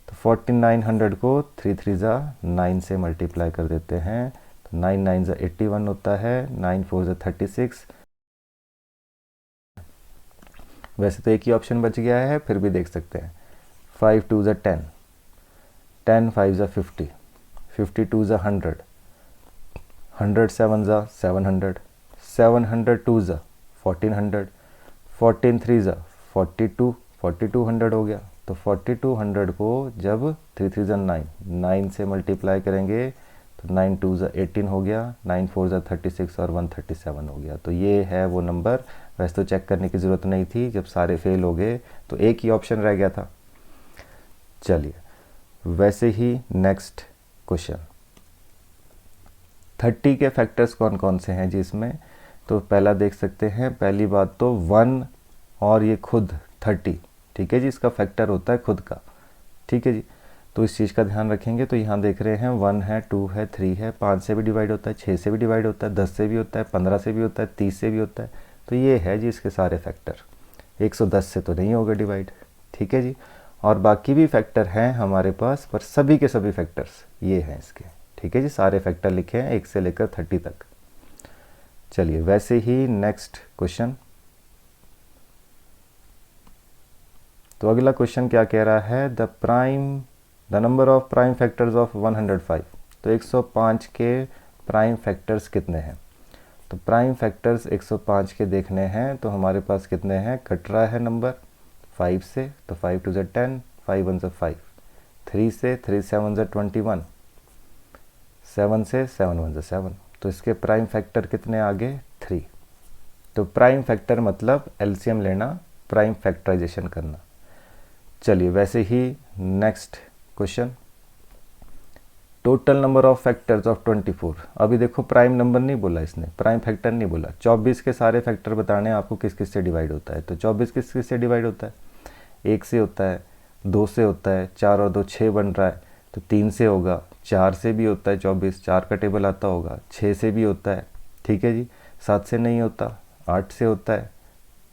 तो 4900 को 3 3 ज़ा 9 से मल्टीप्लाई कर देते हैं, तो 9 9 ज़ा 81 होता है, 9 4 ज़ा 36। वैसे तो एक ही ऑप्शन बच गया है, फिर भी देख सकते हैं। 5 2 ज़ा 10, 10 5 ज़ा 50, 52 ज़ा 100, 100 7 ज़ा 700, 700 2 ज़ा 1400, 14 3 ज़ा 42, 4200 हो गया। तो 4200 को जब 3 3 ज़ा 9, 9 से मल्टीप्लाई करेंगे तो 9 2 ज़ा 18 हो गया, 9 4 ज़ा 36 और 137 हो गया। तो ये है वो नंबर। वैसे तो चेक करने की ज़रूरत नहीं थी, जब सारे फेल हो गए तो एक ही ऑप्शन रह गया था। चलिए वैसे ही नेक्स्ट क्वेश्चन, 30 के फैक्टर्स कौन कौन से हैं जी इसमें। तो पहला देख सकते हैं, पहली बात तो 1 और ये खुद 30, ठीक है जी, इसका फैक्टर होता है खुद का, ठीक है जी। तो इस चीज़ का ध्यान रखेंगे। तो यहाँ देख रहे हैं 1 है, 2 है, 3 है, 5 से भी डिवाइड होता है, 6 से भी डिवाइड होता है, 10 से भी होता है, 15 से भी होता है, 30 से भी होता है। तो ये है जी इसके सारे फैक्टर। 110 से तो नहीं होगा डिवाइड, ठीक है जी। और बाकी भी फैक्टर हैं हमारे पास, पर सभी के सभी फैक्टर्स ये हैं इसके, ठीक है जी। सारे फैक्टर लिखे हैं 1 से लेकर 30 तक। चलिए वैसे ही नेक्स्ट क्वेश्चन, तो अगला क्वेश्चन क्या कह रहा है, the number of prime factors of 105। तो 105 के प्राइम फैक्टर्स कितने हैं। तो प्राइम फैक्टर्स 105 के देखने हैं, तो हमारे पास कितने हैं, कट रहा है नंबर 5 से, तो 5 2 ज़ा 10, 5 1 ज़ा 5, 3 से 3 7 ज़ा 21, 7 से 7 1 ज़ा 7। तो इसके प्राइम फैक्टर कितने आ गए 3। तो प्राइम फैक्टर मतलब एलसीएम लेना, प्राइम फैक्टराइजेशन करना। चलिए वैसे ही next question, total number of factors of 24। अभी देखो प्राइम नंबर नहीं बोला इसने, प्राइम फैक्टर नहीं बोला। 24 के सारे फैक्टर बताने आपको किस किस से डिवाइड होता है। तो 24 किस किस से डिवाइड होता है, 1 से होता है, 2 से होता है, 4 और 2 6 बन रहा है, तो 3 से होगा, 4 से भी होता है 24, 4 का टेबल आता होगा, 6 से भी होता है, ठीक है जी, 7 से नहीं होता, 8 से होता है,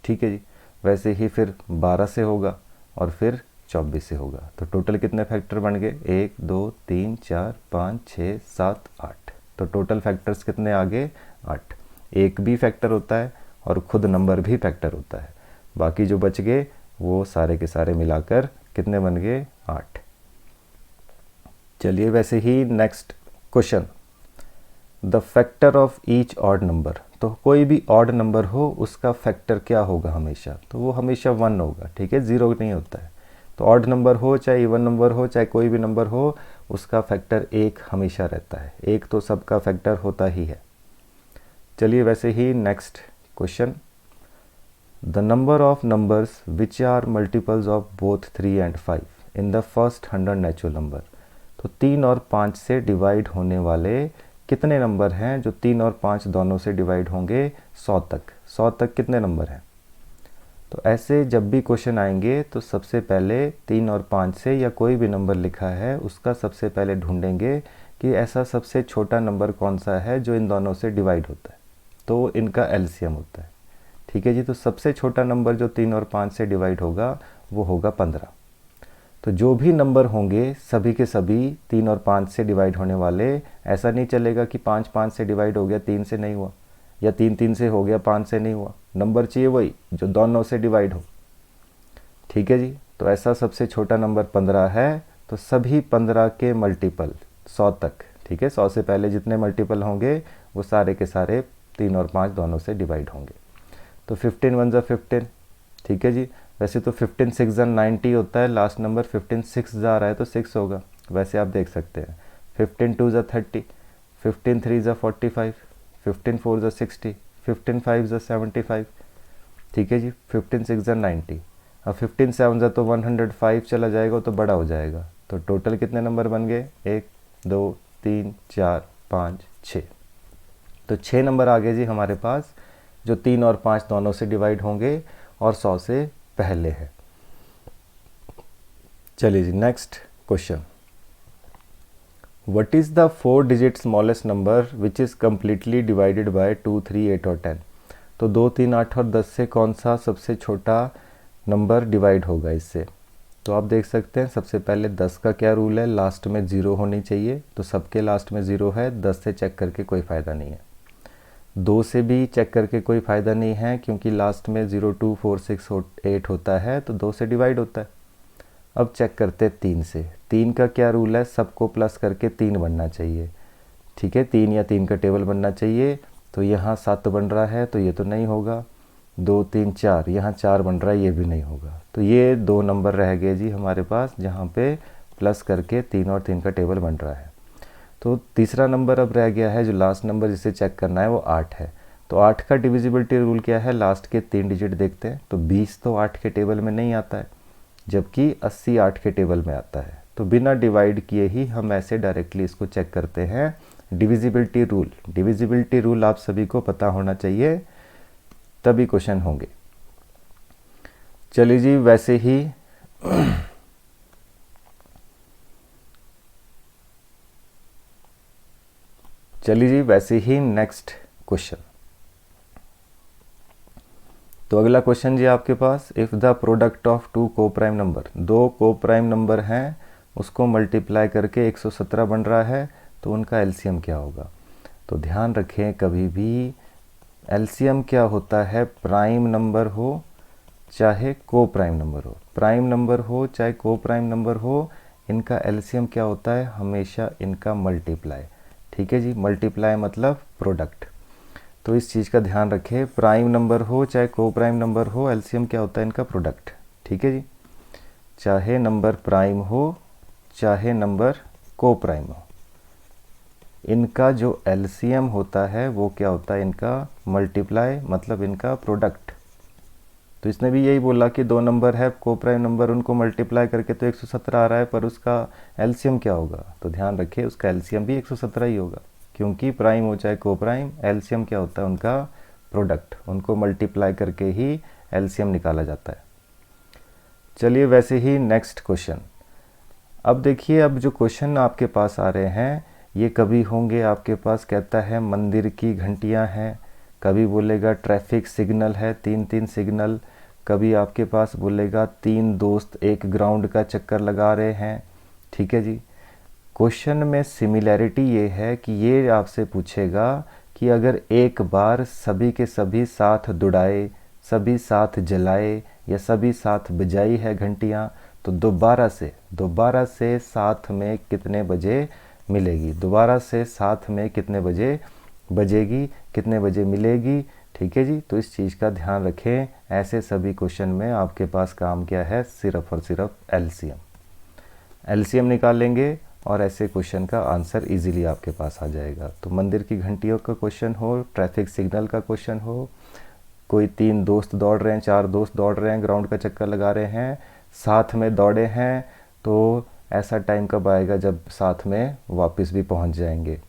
ठीक है जी। वैसे ही फिर 12 से होगा और फिर 24 से होगा। तो टोटल कितने फैक्टर बन गए, 1 2 3 4 5 6 7 8। तो टोटल फैक्टर्स कितने आ गए 8। एक भी फैक्टर होता है और खुद नंबर भी फैक्टर होता है। बाकी जो बच गए वो सारे के सारे मिलाकर कितने बन गए 8। चलिए वैसे ही next question, the factor of each odd number. तो कोई भी ऑड नंबर हो उसका फैक्टर क्या होगा हमेशा, तो वो हमेशा 1 होगा, ठीक है, 0 नहीं होता है। तो ऑड नंबर हो चाहे इवन नंबर हो चाहे कोई भी नंबर हो, उसका फैक्टर 1 हमेशा रहता है। 1 तो सबका फैक्टर होता ही है। चलिए वैसे ही next question, the number of numbers which are multiples of both 3 and 5 in the first 100 natural number. तो 3 और 5 से डिवाइड होने वाले कितने नंबर हैं जो 3 और 5 दोनों से डिवाइड होंगे 100 तक। 100 तक कितने नंबर हैं, तो ऐसे जब भी क्वेश्चन आएंगे तो सबसे पहले 3 और 5 से या कोई भी नंबर लिखा है उसका सबसे पहले ढूंढेंगे कि ऐसा सबसे छोटा नंबर कौन सा है जो इन दोनों से डिवाइड होता है, तो इनका एलसीएम होता है। ठीक है जी, तो सबसे छोटा नंबर जो 3 और 5 से डिवाइड होगा वो होगा 15। तो जो भी नंबर होंगे सभी के सभी 3 और 5 से डिवाइड होने वाले। ऐसा नहीं चलेगा कि 5 5 से डिवाइड हो गया 3 से नहीं हुआ, या 3 3 से हो गया 5 से नहीं हुआ। नंबर चाहिए वही जो दोनों से डिवाइड हो। ठीक है जी, तो ऐसा सबसे छोटा नंबर 15 है, तो सभी 15 के मल्टीपल 100 तक, ठीक है, 100 से पहले जितने मल्टीपल होंगे वो सारे के सारे 3 और 5 दोनों से डिवाइड होंगे। तो 15 1 15, ठीक है जी। वैसे तो 15 6 90 होता है, लास्ट नंबर 15 6 जा रहा है तो 6 होगा, वैसे आप देख सकते हैं। 15 2 30, 15 3 45, 15 4 60, 15 5 75, ठीक है जी। 15 6 90, अब 15 7 तो 105 चला जाएगा तो बड़ा हो जाएगा। तो टोटल कितने नंबर बन गए? 1 2 3 4 5 6। तो 6 नंबर आ गए जी हमारे पास, जो 3 और 5 दोनों से डिवाइड होंगे और 100 से पहले है। चलिए जी, next question. What is the 4 digit smallest number which is completely divided by 2 3 8 और 10। तो 2 3 8 और 10 से कौन सा सबसे छोटा नंबर डिवाइड होगा इससे? तो आप देख सकते हैं सबसे पहले 10 का क्या रूल है, लास्ट में 0 होनी चाहिए। तो सबके लास्ट में 0 है, 10 से चेक करके कोई फ़ायदा नहीं है। 2 से भी चेक करके कोई फ़ायदा नहीं है क्योंकि लास्ट में 0 2 4 6 8 होता है, तो 2 से डिवाइड होता है। अब चेक करते हैं 3 से। 3 का क्या रूल है, सबको प्लस करके 3 बनना चाहिए। ठीक है, 3 या 3 का टेबल बनना चाहिए। तो यहाँ 7 बन रहा है तो ये तो नहीं होगा। 2 3 4, यहाँ 4 बन रहा है, ये भी नहीं होगा। तो ये 2 नंबर रह गए जी हमारे पास जहाँ पे प्लस करके 3 और 3 का टेबल बन रहा है। तो तीसरा नंबर अब रह गया है, जो लास्ट नंबर जिसे चेक करना है वो 8 है। तो 8 का डिविजिबिलिटी रूल क्या है, लास्ट के 3 डिजिट देखते हैं। तो 20 तो 8 के टेबल में नहीं आता है, जबकि 80 8 के टेबल में आता है। तो बिना डिवाइड किए ही हम ऐसे डायरेक्टली इसको चेक करते हैं। डिविजिबिलिटी रूल, डिविजिबिलिटी रूल आप सभी को पता होना चाहिए, तभी क्वेश्चन होंगे। चलिए जी, वैसे ही नेक्स्ट क्वेश्चन। तो अगला क्वेश्चन जी आपके पास, इफ़ द प्रोडक्ट ऑफ 2 को प्राइम नंबर, 2 को प्राइम नंबर हैं, उसको मल्टीप्लाई करके 117 बन रहा है, तो उनका एलसीएम क्या होगा? तो ध्यान रखें, कभी भी एलसीएम क्या होता है, प्राइम नंबर हो चाहे को प्राइम नंबर हो, प्राइम नंबर हो चाहे को प्राइम नंबर हो, इनका एलसीएम क्या होता है, हमेशा इनका मल्टीप्लाई। ठीक है जी, मल्टीप्लाई मतलब प्रोडक्ट। तो इस चीज़ का ध्यान रखें, प्राइम नंबर हो चाहे को प्राइम नंबर हो, एलसीएम क्या होता है इनका, प्रोडक्ट। ठीक है जी, चाहे नंबर प्राइम हो चाहे नंबर को प्राइम हो, इनका जो एलसीएम होता है वो क्या होता है, इनका मल्टीप्लाई, मतलब इनका प्रोडक्ट। तो इसने भी यही बोला कि 2 नंबर है को प्राइम नंबर, उनको मल्टीप्लाई करके तो 117 आ रहा है, पर उसका एलसीएम क्या होगा? तो ध्यान रखिए, उसका एलसीएम भी 117 ही होगा, क्योंकि प्राइम हो चाहे को प्राइम, एलसीएम क्या होता है उनका, प्रोडक्ट। उनको मल्टीप्लाई करके ही एलसीएम निकाला जाता है। चलिए, वैसे ही नेक्स्ट क्वेश्चन। अब देखिए, अब जो क्वेश्चन आपके पास आ रहे हैं ये कभी होंगे आपके पास, कहता है मंदिर की घंटियां हैं, कभी बोलेगा ट्रैफिक सिग्नल है, 3 3 सिग्नल, कभी आपके पास बोलेगा 3 दोस्त एक ग्राउंड का चक्कर लगा रहे हैं। ठीक है जी, क्वेश्चन में सिमिलैरिटी ये है कि ये आपसे पूछेगा कि अगर एक बार सभी के सभी साथ दुड़ाए, सभी साथ जलाए या सभी साथ बजाई है घंटियाँ, तो दोबारा से साथ में कितने बजे मिलेगी, दोबारा से साथ में कितने बजे बजेगी, कितने बजे मिलेगी। ठीक है जी, तो इस चीज़ का ध्यान रखें। ऐसे सभी क्वेश्चन में आपके पास काम क्या है, सिर्फ और सिर्फ एलसीएम निकालेंगे और ऐसे क्वेश्चन का आंसर इजीली आपके पास आ जाएगा। तो मंदिर की घंटियों का क्वेश्चन हो, ट्रैफिक सिग्नल का क्वेश्चन हो, कोई 3 दोस्त दौड़ रहे हैं, 4 दोस्त दौड़ रहे हैं, ग्राउंड का चक्कर लगा रहे हैं, साथ में दौड़े हैं, तो ऐसा टाइम कब आएगा जब साथ में वापस भी पहुंच जाएंगे।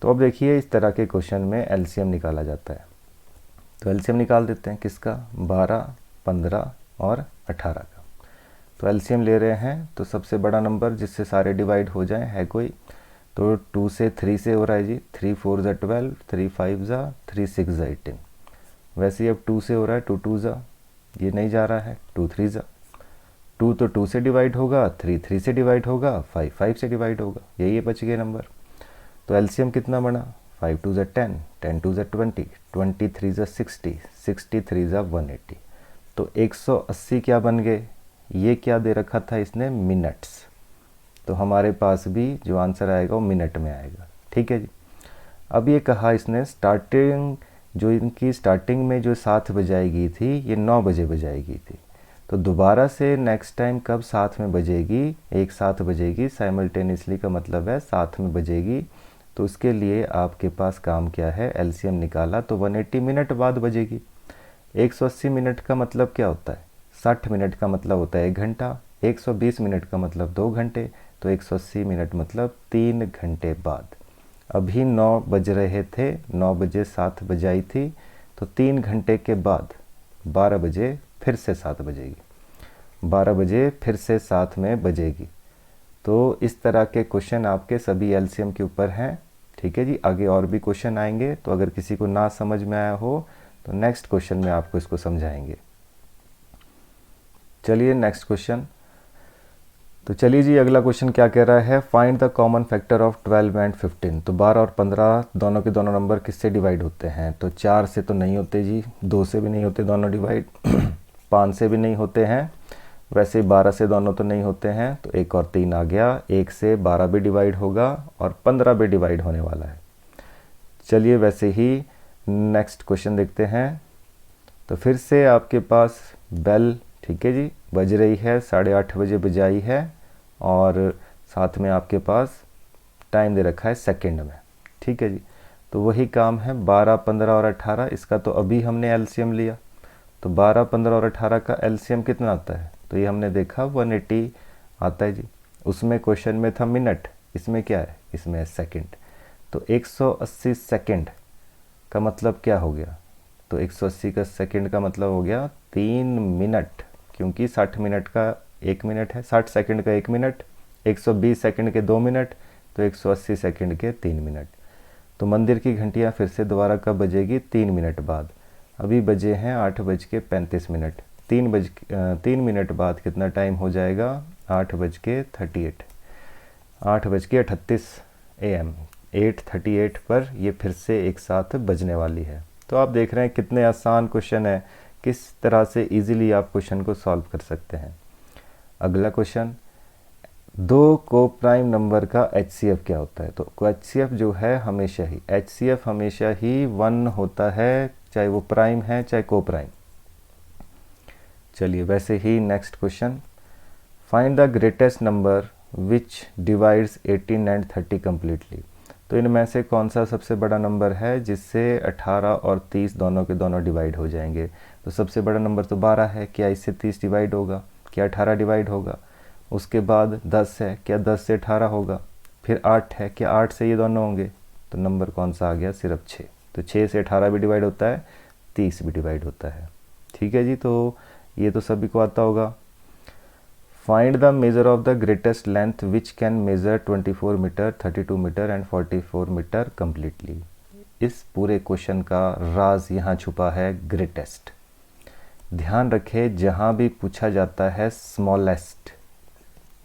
तो अब देखिए, इस तरह के क्वेश्चन में एलसीएम निकाला जाता है। तो एलसीएम निकाल देते हैं, किसका, 12 15 और 18 का। तो एलसीएम ले रहे हैं, तो सबसे बड़ा नंबर जिससे सारे डिवाइड हो जाएं है कोई, तो 2 से 3 से हो रहा है जी, 3 4 ज़ा 12, 3 5 ज़ा, 3 6 ज़ा 18। वैसे ही अब 2 से हो रहा है, 2 2 ज़ा, ये नहीं जा रहा है, 2 3 ज़ा, 2 तो 2 से डिवाइड होगा, 3 3 से डिवाइड होगा, 5 5 से डिवाइड होगा, यही बच गए नंबर। तो एलसीएम कितना बना, 5 2 ज़ा 10, 10 2 ज़ा 20, 23 ज़ा 60, 63 ज़ा 180। तो 180 क्या बन गए, ये क्या दे रखा था इसने, मिनट्स। तो हमारे पास भी जो आंसर आएगा वो मिनट में आएगा। ठीक है जी। अब ये कहा इसने स्टार्टिंग, जो इनकी स्टार्टिंग में जो 7 बजाएगी थी, ये 9 बजे बजाएगी थी। तो दोबारा से नेक्स्ट टाइम कब साथ में बजेगी, एक साथ बजेगी साइमल्टेनियसली, का मतलब है साथ में बजेगी। तो उसके लिए आपके पास काम क्या है, एलसीएम निकाला तो 180 मिनट बाद बजेगी। 180 मिनट का मतलब क्या होता है, 60 मिनट का मतलब होता है 1 घंटा, 120 मिनट का मतलब 2 घंटे, तो 180 मिनट मतलब 3 घंटे बाद। अभी 9 बज रहे थे, 9 बजे 7 बजाई थी, तो 3 घंटे के बाद 12 बजे फिर से 7 बजेगी, 12 बजे फिर से 7 में बजेगी। तो इस तरह के क्वेश्चन आपके सभी एलसीएम के ऊपर हैं। ठीक है जी। आगे और भी क्वेश्चन आएंगे, तो अगर किसी को ना समझ में आया हो तो नेक्स्ट क्वेश्चन में आपको इसको समझाएंगे। चलिए नेक्स्ट क्वेश्चन। तो चलिए जी, अगला क्वेश्चन क्या कह रहा है, find the common factor of 12 and 15। तो 12 और 15 दोनों के दोनों नंबर किससे डिवाइड होते हैं, तो 4 से तो नहीं होते जी, 2 से भी नहीं होते दोनों डिवाइड, 5 से भी नहीं होते हैं, वैसे 12 से दोनों तो नहीं होते हैं, तो 1 और 3 आ गया, 1 से 12 भी डिवाइड होगा और 15 भी डिवाइड होने वाला है। चलिए वैसे ही नेक्स्ट क्वेश्चन देखते हैं। तो फिर से आपके पास बेल, ठीक है जी, बज रही है, 8:30 बजे बजाई है, और साथ में आपके पास टाइम दे रखा है सेकंड में। ठीक है जी। तो वही काम है, 12 15 और 18, इसका तो अभी हमने एलसीएम लिया। तो 12 15 और 18 का एलसीएम कितना आता है, तो ये हमने देखा 180 आता है जी। उसमें क्वेश्चन में था मिनट, इसमें क्या है, इसमें है सेकंड। तो 180 सेकंड का मतलब क्या हो गया, तो 180 का सेकंड का मतलब हो गया 3 मिनट, क्योंकि 60 मिनट का 1 मिनट है, 60 सेकंड का 1 मिनट, 120 सेकंड के 2 मिनट, तो 180 सेकंड के 3 मिनट। तो मंदिर की घंटियाँ फिर से दोबारा कब बजेगी, 3 मिनट बाद। अभी बजे हैं 8:35, 3 मिनट बाद कितना टाइम हो जाएगा, 8:38, 8:38 AM, 8:38 पर ये फिर से एक साथ बजने वाली है। तो आप देख रहे हैं कितने आसान क्वेश्चन है, किस तरह से इजीली आप क्वेश्चन को सॉल्व कर सकते हैं। अगला क्वेश्चन, 2 को प्राइम नंबर का HCF क्या होता है। तो HCF जो है हमेशा ही, HCF हमेशा ही 1 होता है, चाहे वो प्राइम है चाहे को प्राइम। चलिए वैसे ही next question, find the greatest number which divides 18 and 30 completely. तो इनमें से कौन सा सबसे बड़ा नंबर है जिससे 18 और 30 दोनों के दोनों डिवाइड हो जाएंगे। तो सबसे बड़ा नंबर तो 12 है, क्या इससे 30 डिवाइड होगा, क्या 18 डिवाइड होगा। उसके बाद 10 है, क्या 10 से 18 होगा। फिर 8 है, क्या 8 से ये दोनों होंगे। तो नंबर कौन सा आ गया, सिर्फ 6। तो 6 से 18 भी डिवाइड होता है, 30 भी डिवाइड होता है। ठीक है जी। तो ये तो सभी को आता होगा। Find the measure of the greatest length which can measure 24 metre, 32 metre and 44 metre completely. इस पूरे क्वेश्चन का राज यहाँ छुपा है, ग्रेटेस्ट। ध्यान रखें, जहाँ भी पूछा जाता है स्मॉलेस्ट,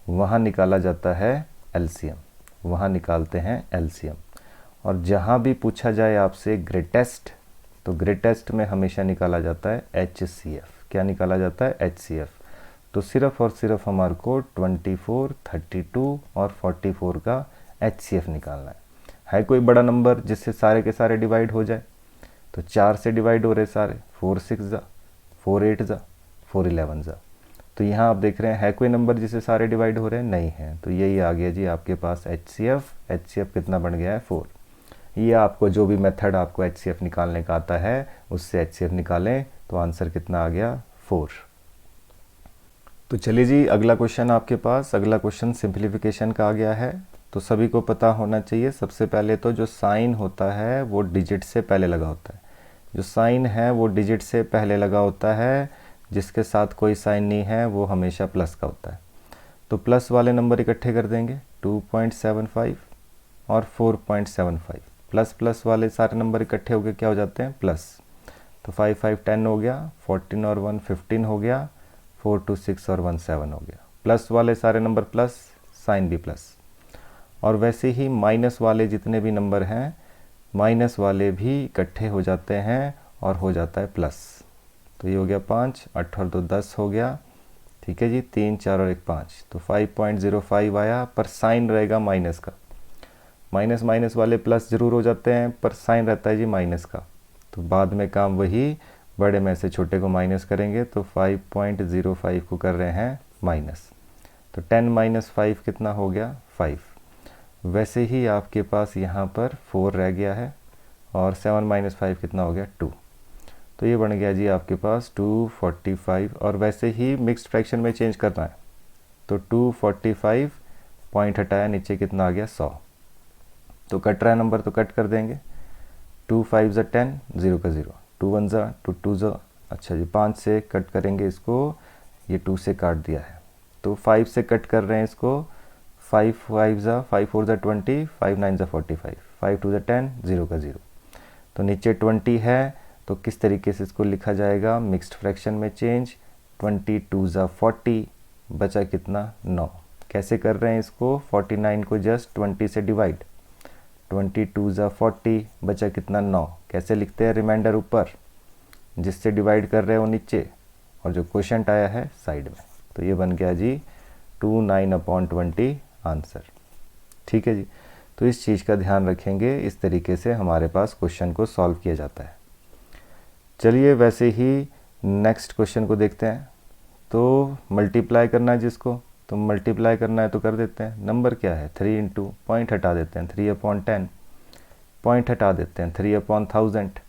वहाँ निकाला जाता है एलसीएम, वहाँ निकालते हैं एलसीएम। और जहाँ भी पूछा जाए आपसे ग्रेटेस्ट, तो ग्रेटेस्ट में हमेशा निकाला जाता है HCF। क्या निकाला जाता है, HCF। तो सिर्फ और सिर्फ हमारे को 24, 32 और 44 का HCF निकालना है कोई बड़ा नंबर जिससे सारे के सारे डिवाइड हो जाए। तो 4 से डिवाइड हो रहे सारे, 4 6 जा, 4 8 जा, 4 11 जा। तो यहाँ आप देख रहे हैं है कोई नंबर जिससे सारे डिवाइड हो रहे हैं, नहीं है। तो यही आ गया जी आपके पास HCF कितना बन गया है, 4। ये आपको जो भी मेथड आपको HCF निकालने का आता है उससे HCF निकालें, तो आंसर कितना आ गया, 4। तो चलिए जी, अगला क्वेश्चन आपके पास, अगला क्वेश्चन सिंप्लीफिकेशन का आ गया है। तो सभी को पता होना चाहिए, सबसे पहले तो जो साइन होता है वो डिजिट से पहले लगा होता है। जो साइन है वो डिजिट से पहले लगा होता है जिसके साथ कोई साइन नहीं है वो हमेशा प्लस का होता है। तो प्लस वाले नंबर इकट्ठे कर देंगे, 2.75 और 4.75। प्लस प्लस वाले सारे नंबर इकट्ठे होकर क्या हो जाते हैं, प्लस। तो 5 5 10 हो गया, 14 और 1 15 हो गया, 4 2 6 और 1 7 हो गया। प्लस वाले सारे नंबर प्लस, साइन भी प्लस। और वैसे ही माइनस वाले जितने भी नंबर हैं, माइनस वाले भी इकट्ठे हो जाते हैं और हो जाता है प्लस। तो ये हो गया 5, 8 और 2 10 हो गया, ठीक है जी। 3 4 और 1 5, तो 5.05 आया, पर साइन रहेगा माइनस का। माइनस माइनस वाले प्लस ज़रूर हो जाते हैं, पर साइन रहता है जी माइनस का। तो बाद में काम वही, बड़े में से छोटे को माइनस करेंगे, तो 5.05 को कर रहे हैं माइनस। तो 10 माइनस 5 कितना हो गया, 5। वैसे ही आपके पास यहाँ पर 4 रह गया है, और 7 माइनस 5 कितना हो गया, 2। तो ये बन गया जी आपके पास 245। और वैसे ही मिक्स्ड फ्रैक्शन में चेंज करना है, तो 245 पॉइंट हटाया, नीचे कितना आ गया, 100। तो कट रहा है नंबर तो कट कर देंगे, 2 5 ज़ा 10, 0 का 0, 2 1 ज़ा 2 2 ज़ा, अच्छा जी 5 से कट करेंगे इसको, ये 2 से काट दिया है। तो 5 से कट कर रहे हैं इसको, 5 5 ज़ा 5 4 ज़ा 20, 5 9 ज़ा 45, 5 2 ज़ा 10, 0 का 0। तो नीचे 20 है, तो किस तरीके से इसको लिखा जाएगा, मिक्स्ड फ्रैक्शन में चेंज, 22 ज़ा 40, बचा कितना, 9। कैसे कर रहे हैं इसको, 49 को जस्ट 20 से डिवाइड, 22 ज़ा 40, बचा कितना, 9। कैसे लिखते हैं, रिमाइंडर ऊपर, जिससे डिवाइड कर रहे हैं वो नीचे, और जो क्वोशंट आया है साइड में। तो ये बन गया जी 29/20 आंसर, ठीक है जी। तो इस चीज़ का ध्यान रखेंगे, इस तरीके से हमारे पास क्वेश्चन को सॉल्व किया जाता है। चलिए वैसे ही नेक्स्ट क्वेश्चन को देखते हैं। तो मल्टीप्लाई करना है जिसको, तो मल्टीप्लाई करना है तो कर देते हैं। नंबर क्या है, 3 इंटू, पॉइंट हटा देते हैं, 3/10, पॉइंट हटा देते हैं, 3/1000।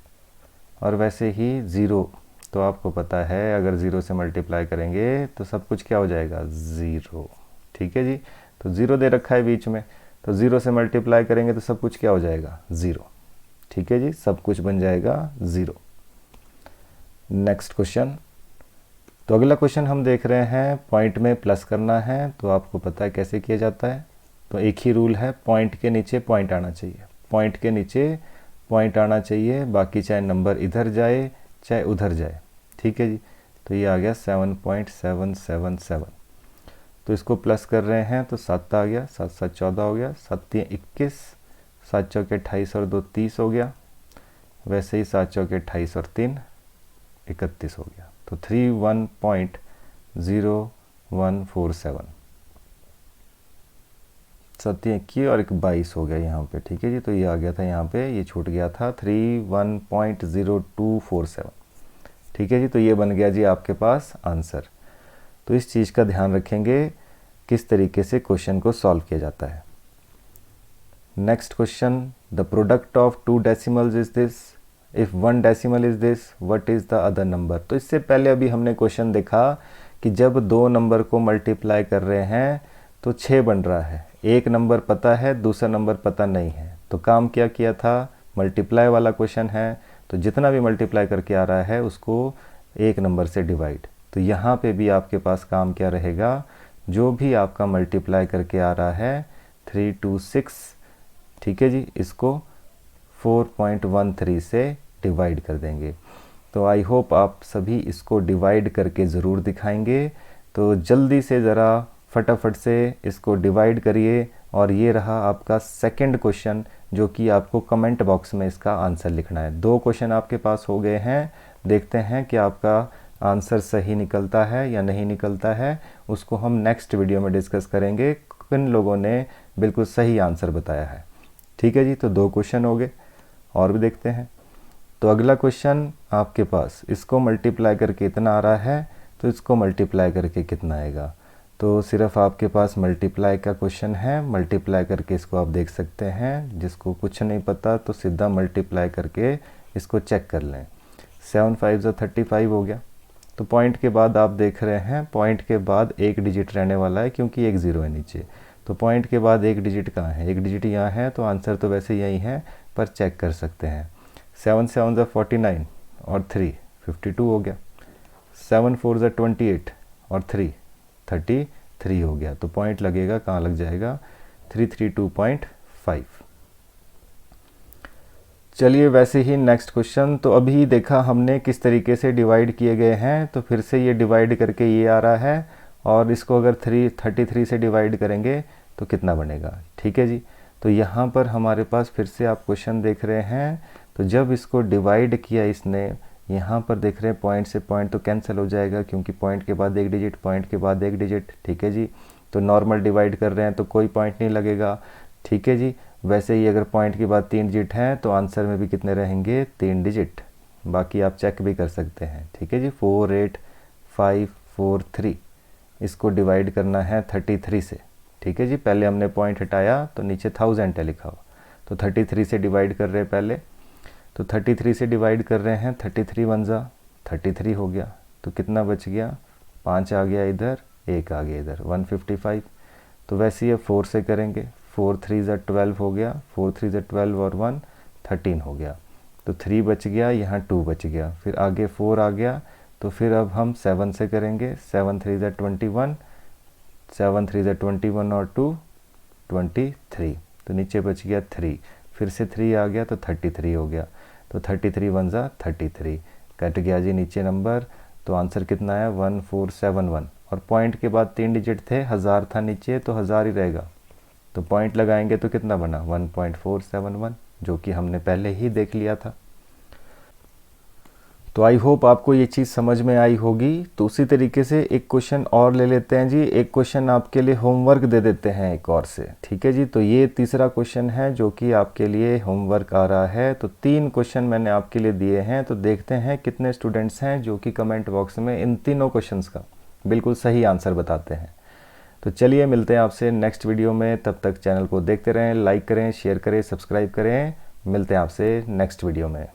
और वैसे ही ज़ीरो, तो आपको पता है अगर ज़ीरो से मल्टीप्लाई करेंगे तो सब कुछ क्या हो जाएगा, ज़ीरो, ठीक है जी। तो ज़ीरो दे रखा है बीच में, तो ज़ीरो से मल्टीप्लाई करेंगे तो सब कुछ क्या हो जाएगा, ज़ीरो, ठीक है जी, सब कुछ बन जाएगा ज़ीरो। नेक्स्ट क्वेश्चन, तो अगला क्वेश्चन हम देख रहे हैं, पॉइंट में प्लस करना है, तो आपको पता है कैसे किया जाता है। तो एक ही रूल है, पॉइंट के नीचे पॉइंट आना चाहिए, पॉइंट के नीचे पॉइंट आना चाहिए, बाकी चाहे नंबर इधर जाए चाहे उधर जाए, ठीक है जी। तो ये आ गया 7.777। तो इसको प्लस कर रहे हैं, तो 7 आ गया, 7 7 14 हो गया, 7 3 21, 7 चौके 28 और 2 30 हो गया। वैसे ही 7 चौके 28 और 3 31 हो गया। तो 31.0147, 7 21 और 22 हो गया यहाँ पे, ठीक है जी। तो ये आ गया था यहाँ पे, ये छूट गया था 31.0247, ठीक है जी। तो ये बन गया जी आपके पास आंसर। तो इस चीज़ का ध्यान रखेंगे किस तरीके से क्वेश्चन को सॉल्व किया जाता है। Next question, the product of 2 decimals is this, if 1 decimal is this, what is the other number. तो इससे पहले अभी हमने क्वेश्चन देखा कि जब 2 नंबर को मल्टीप्लाई कर रहे हैं तो 6 बन रहा है, एक नंबर पता है दूसरा नंबर पता नहीं है। तो काम क्या किया था, मल्टीप्लाई वाला क्वेश्चन है, तो जितना भी मल्टीप्लाई करके आ रहा है उसको एक नंबर से डिवाइड। तो यहाँ पे भी आपके पास काम क्या रहेगा, जो भी आपका मल्टीप्लाई करके आ रहा है 3 2 6, ठीक है जी, इसको 4.13 से डिवाइड कर देंगे। तो आई होप आप सभी इसको डिवाइड करके ज़रूर दिखाएंगे। तो जल्दी से ज़रा फटाफट से इसको डिवाइड करिए। और ये रहा आपका सेकंड क्वेश्चन, जो कि आपको कमेंट बॉक्स में इसका आंसर लिखना है। 2 क्वेश्चन आपके पास हो गए हैं, देखते हैं कि आपका आंसर सही निकलता है या नहीं निकलता है। उसको हम नेक्स्ट वीडियो में डिस्कस करेंगे किन लोगों ने बिल्कुल सही आंसर बताया है, ठीक है जी। तो 2 क्वेश्चन हो गए, और भी देखते हैं। तो अगला क्वेश्चन आपके पास, इसको मल्टीप्लाई करके इतना आ रहा है, तो इसको मल्टीप्लाई करके कितना आएगा। तो सिर्फ आपके पास मल्टीप्लाई का क्वेश्चन है, मल्टीप्लाई करके इसको आप देख सकते हैं। जिसको कुछ नहीं पता तो सीधा मल्टीप्लाई करके इसको चेक कर लें। 7 5 ज़ा 35 हो गया। तो पॉइंट के बाद आप देख रहे हैं, पॉइंट के बाद एक डिजिट रहने वाला है, क्योंकि एक ज़ीरो है नीचे। तो पॉइंट के बाद एक डिजिट कहाँ है, एक डिजिट यहाँ है, तो आंसर तो वैसे यही है, पर चेक कर सकते हैं। 7 7 ज़ा 49 और 3 52 हो गया। 7 4 ज़ा 28 और 3 33 हो गया। तो पॉइंट लगेगा, कहाँ लग जाएगा, 332.5। चलिए वैसे ही नेक्स्ट क्वेश्चन। तो अभी देखा हमने किस तरीके से डिवाइड किए गए हैं, तो फिर से ये डिवाइड करके ये आ रहा है, और इसको अगर 33 से डिवाइड करेंगे तो कितना बनेगा। ठीक है जी, तो यहाँ पर हमारे पास फिर से आप क्वेश्चन देख रहे हैं। तो जब इसको डिवाइड किया इसने, यहाँ पर देख रहे हैं पॉइंट से पॉइंट तो कैंसिल हो जाएगा, क्योंकि पॉइंट के बाद एक डिजिट, पॉइंट के बाद एक डिजिट। ठीक है जी, तो नॉर्मल डिवाइड कर रहे हैं तो कोई पॉइंट नहीं लगेगा। ठीक है जी, वैसे ही अगर पॉइंट के बाद 3 डिजिट हैं तो आंसर में भी कितने रहेंगे, 3 डिजिट। बाकी आप चेक भी कर सकते हैं। ठीक है जी, 4 8 5 4 3, इसको डिवाइड करना है 33 से। ठीक है जी, पहले हमने पॉइंट हटाया तो नीचे 1000 है लिखा हुआ, तो 33 से डिवाइड कर रहे हैं पहले। तो 33 से डिवाइड कर रहे हैं, 33 1 ज़ा 33 हो गया। तो कितना बच गया, 5 आ गया इधर, 1 आ गया इधर, 155। तो वैसे ही 4 से करेंगे, 4 3 ज़ा 12 हो गया, 4 3 ज़ा 12 और 1 13 हो गया। तो 3 बच गया, यहाँ 2 बच गया, फिर आगे 4 आ गया। तो फिर अब हम 7 से करेंगे, 7 3 ज़ा 21, 7 3 ज़ा 21 और 2 23। तो नीचे बच गया 3, फिर से 3 आ गया तो 33 हो गया। तो 33 1 ज़ा 33, कट गया जी नीचे नंबर। तो आंसर कितना है, 1471। और पॉइंट के बाद 3 डिजिट थे, 1000 था नीचे, तो 1000 ही रहेगा। तो पॉइंट लगाएंगे तो कितना बना, 1.471, जो कि हमने पहले ही देख लिया था। तो आई होप आपको ये चीज़ समझ में आई होगी। तो उसी तरीके से एक क्वेश्चन और ले लेते हैं जी। एक क्वेश्चन आपके लिए होमवर्क दे देते हैं एक और से। ठीक है जी, तो ये तीसरा क्वेश्चन है जो कि आपके लिए होमवर्क आ रहा है। तो 3 क्वेश्चन मैंने आपके लिए दिए हैं, तो देखते हैं कितने स्टूडेंट्स हैं जो कि कमेंट बॉक्स में इन तीनों क्वेश्चंस का बिल्कुल सही आंसर बताते हैं। तो चलिए मिलते हैं आपसे नेक्स्ट वीडियो में। तब तक चैनल को देखते रहें, लाइक करें, शेयर करें, सब्सक्राइब करें। मिलते हैं आपसे नेक्स्ट वीडियो में।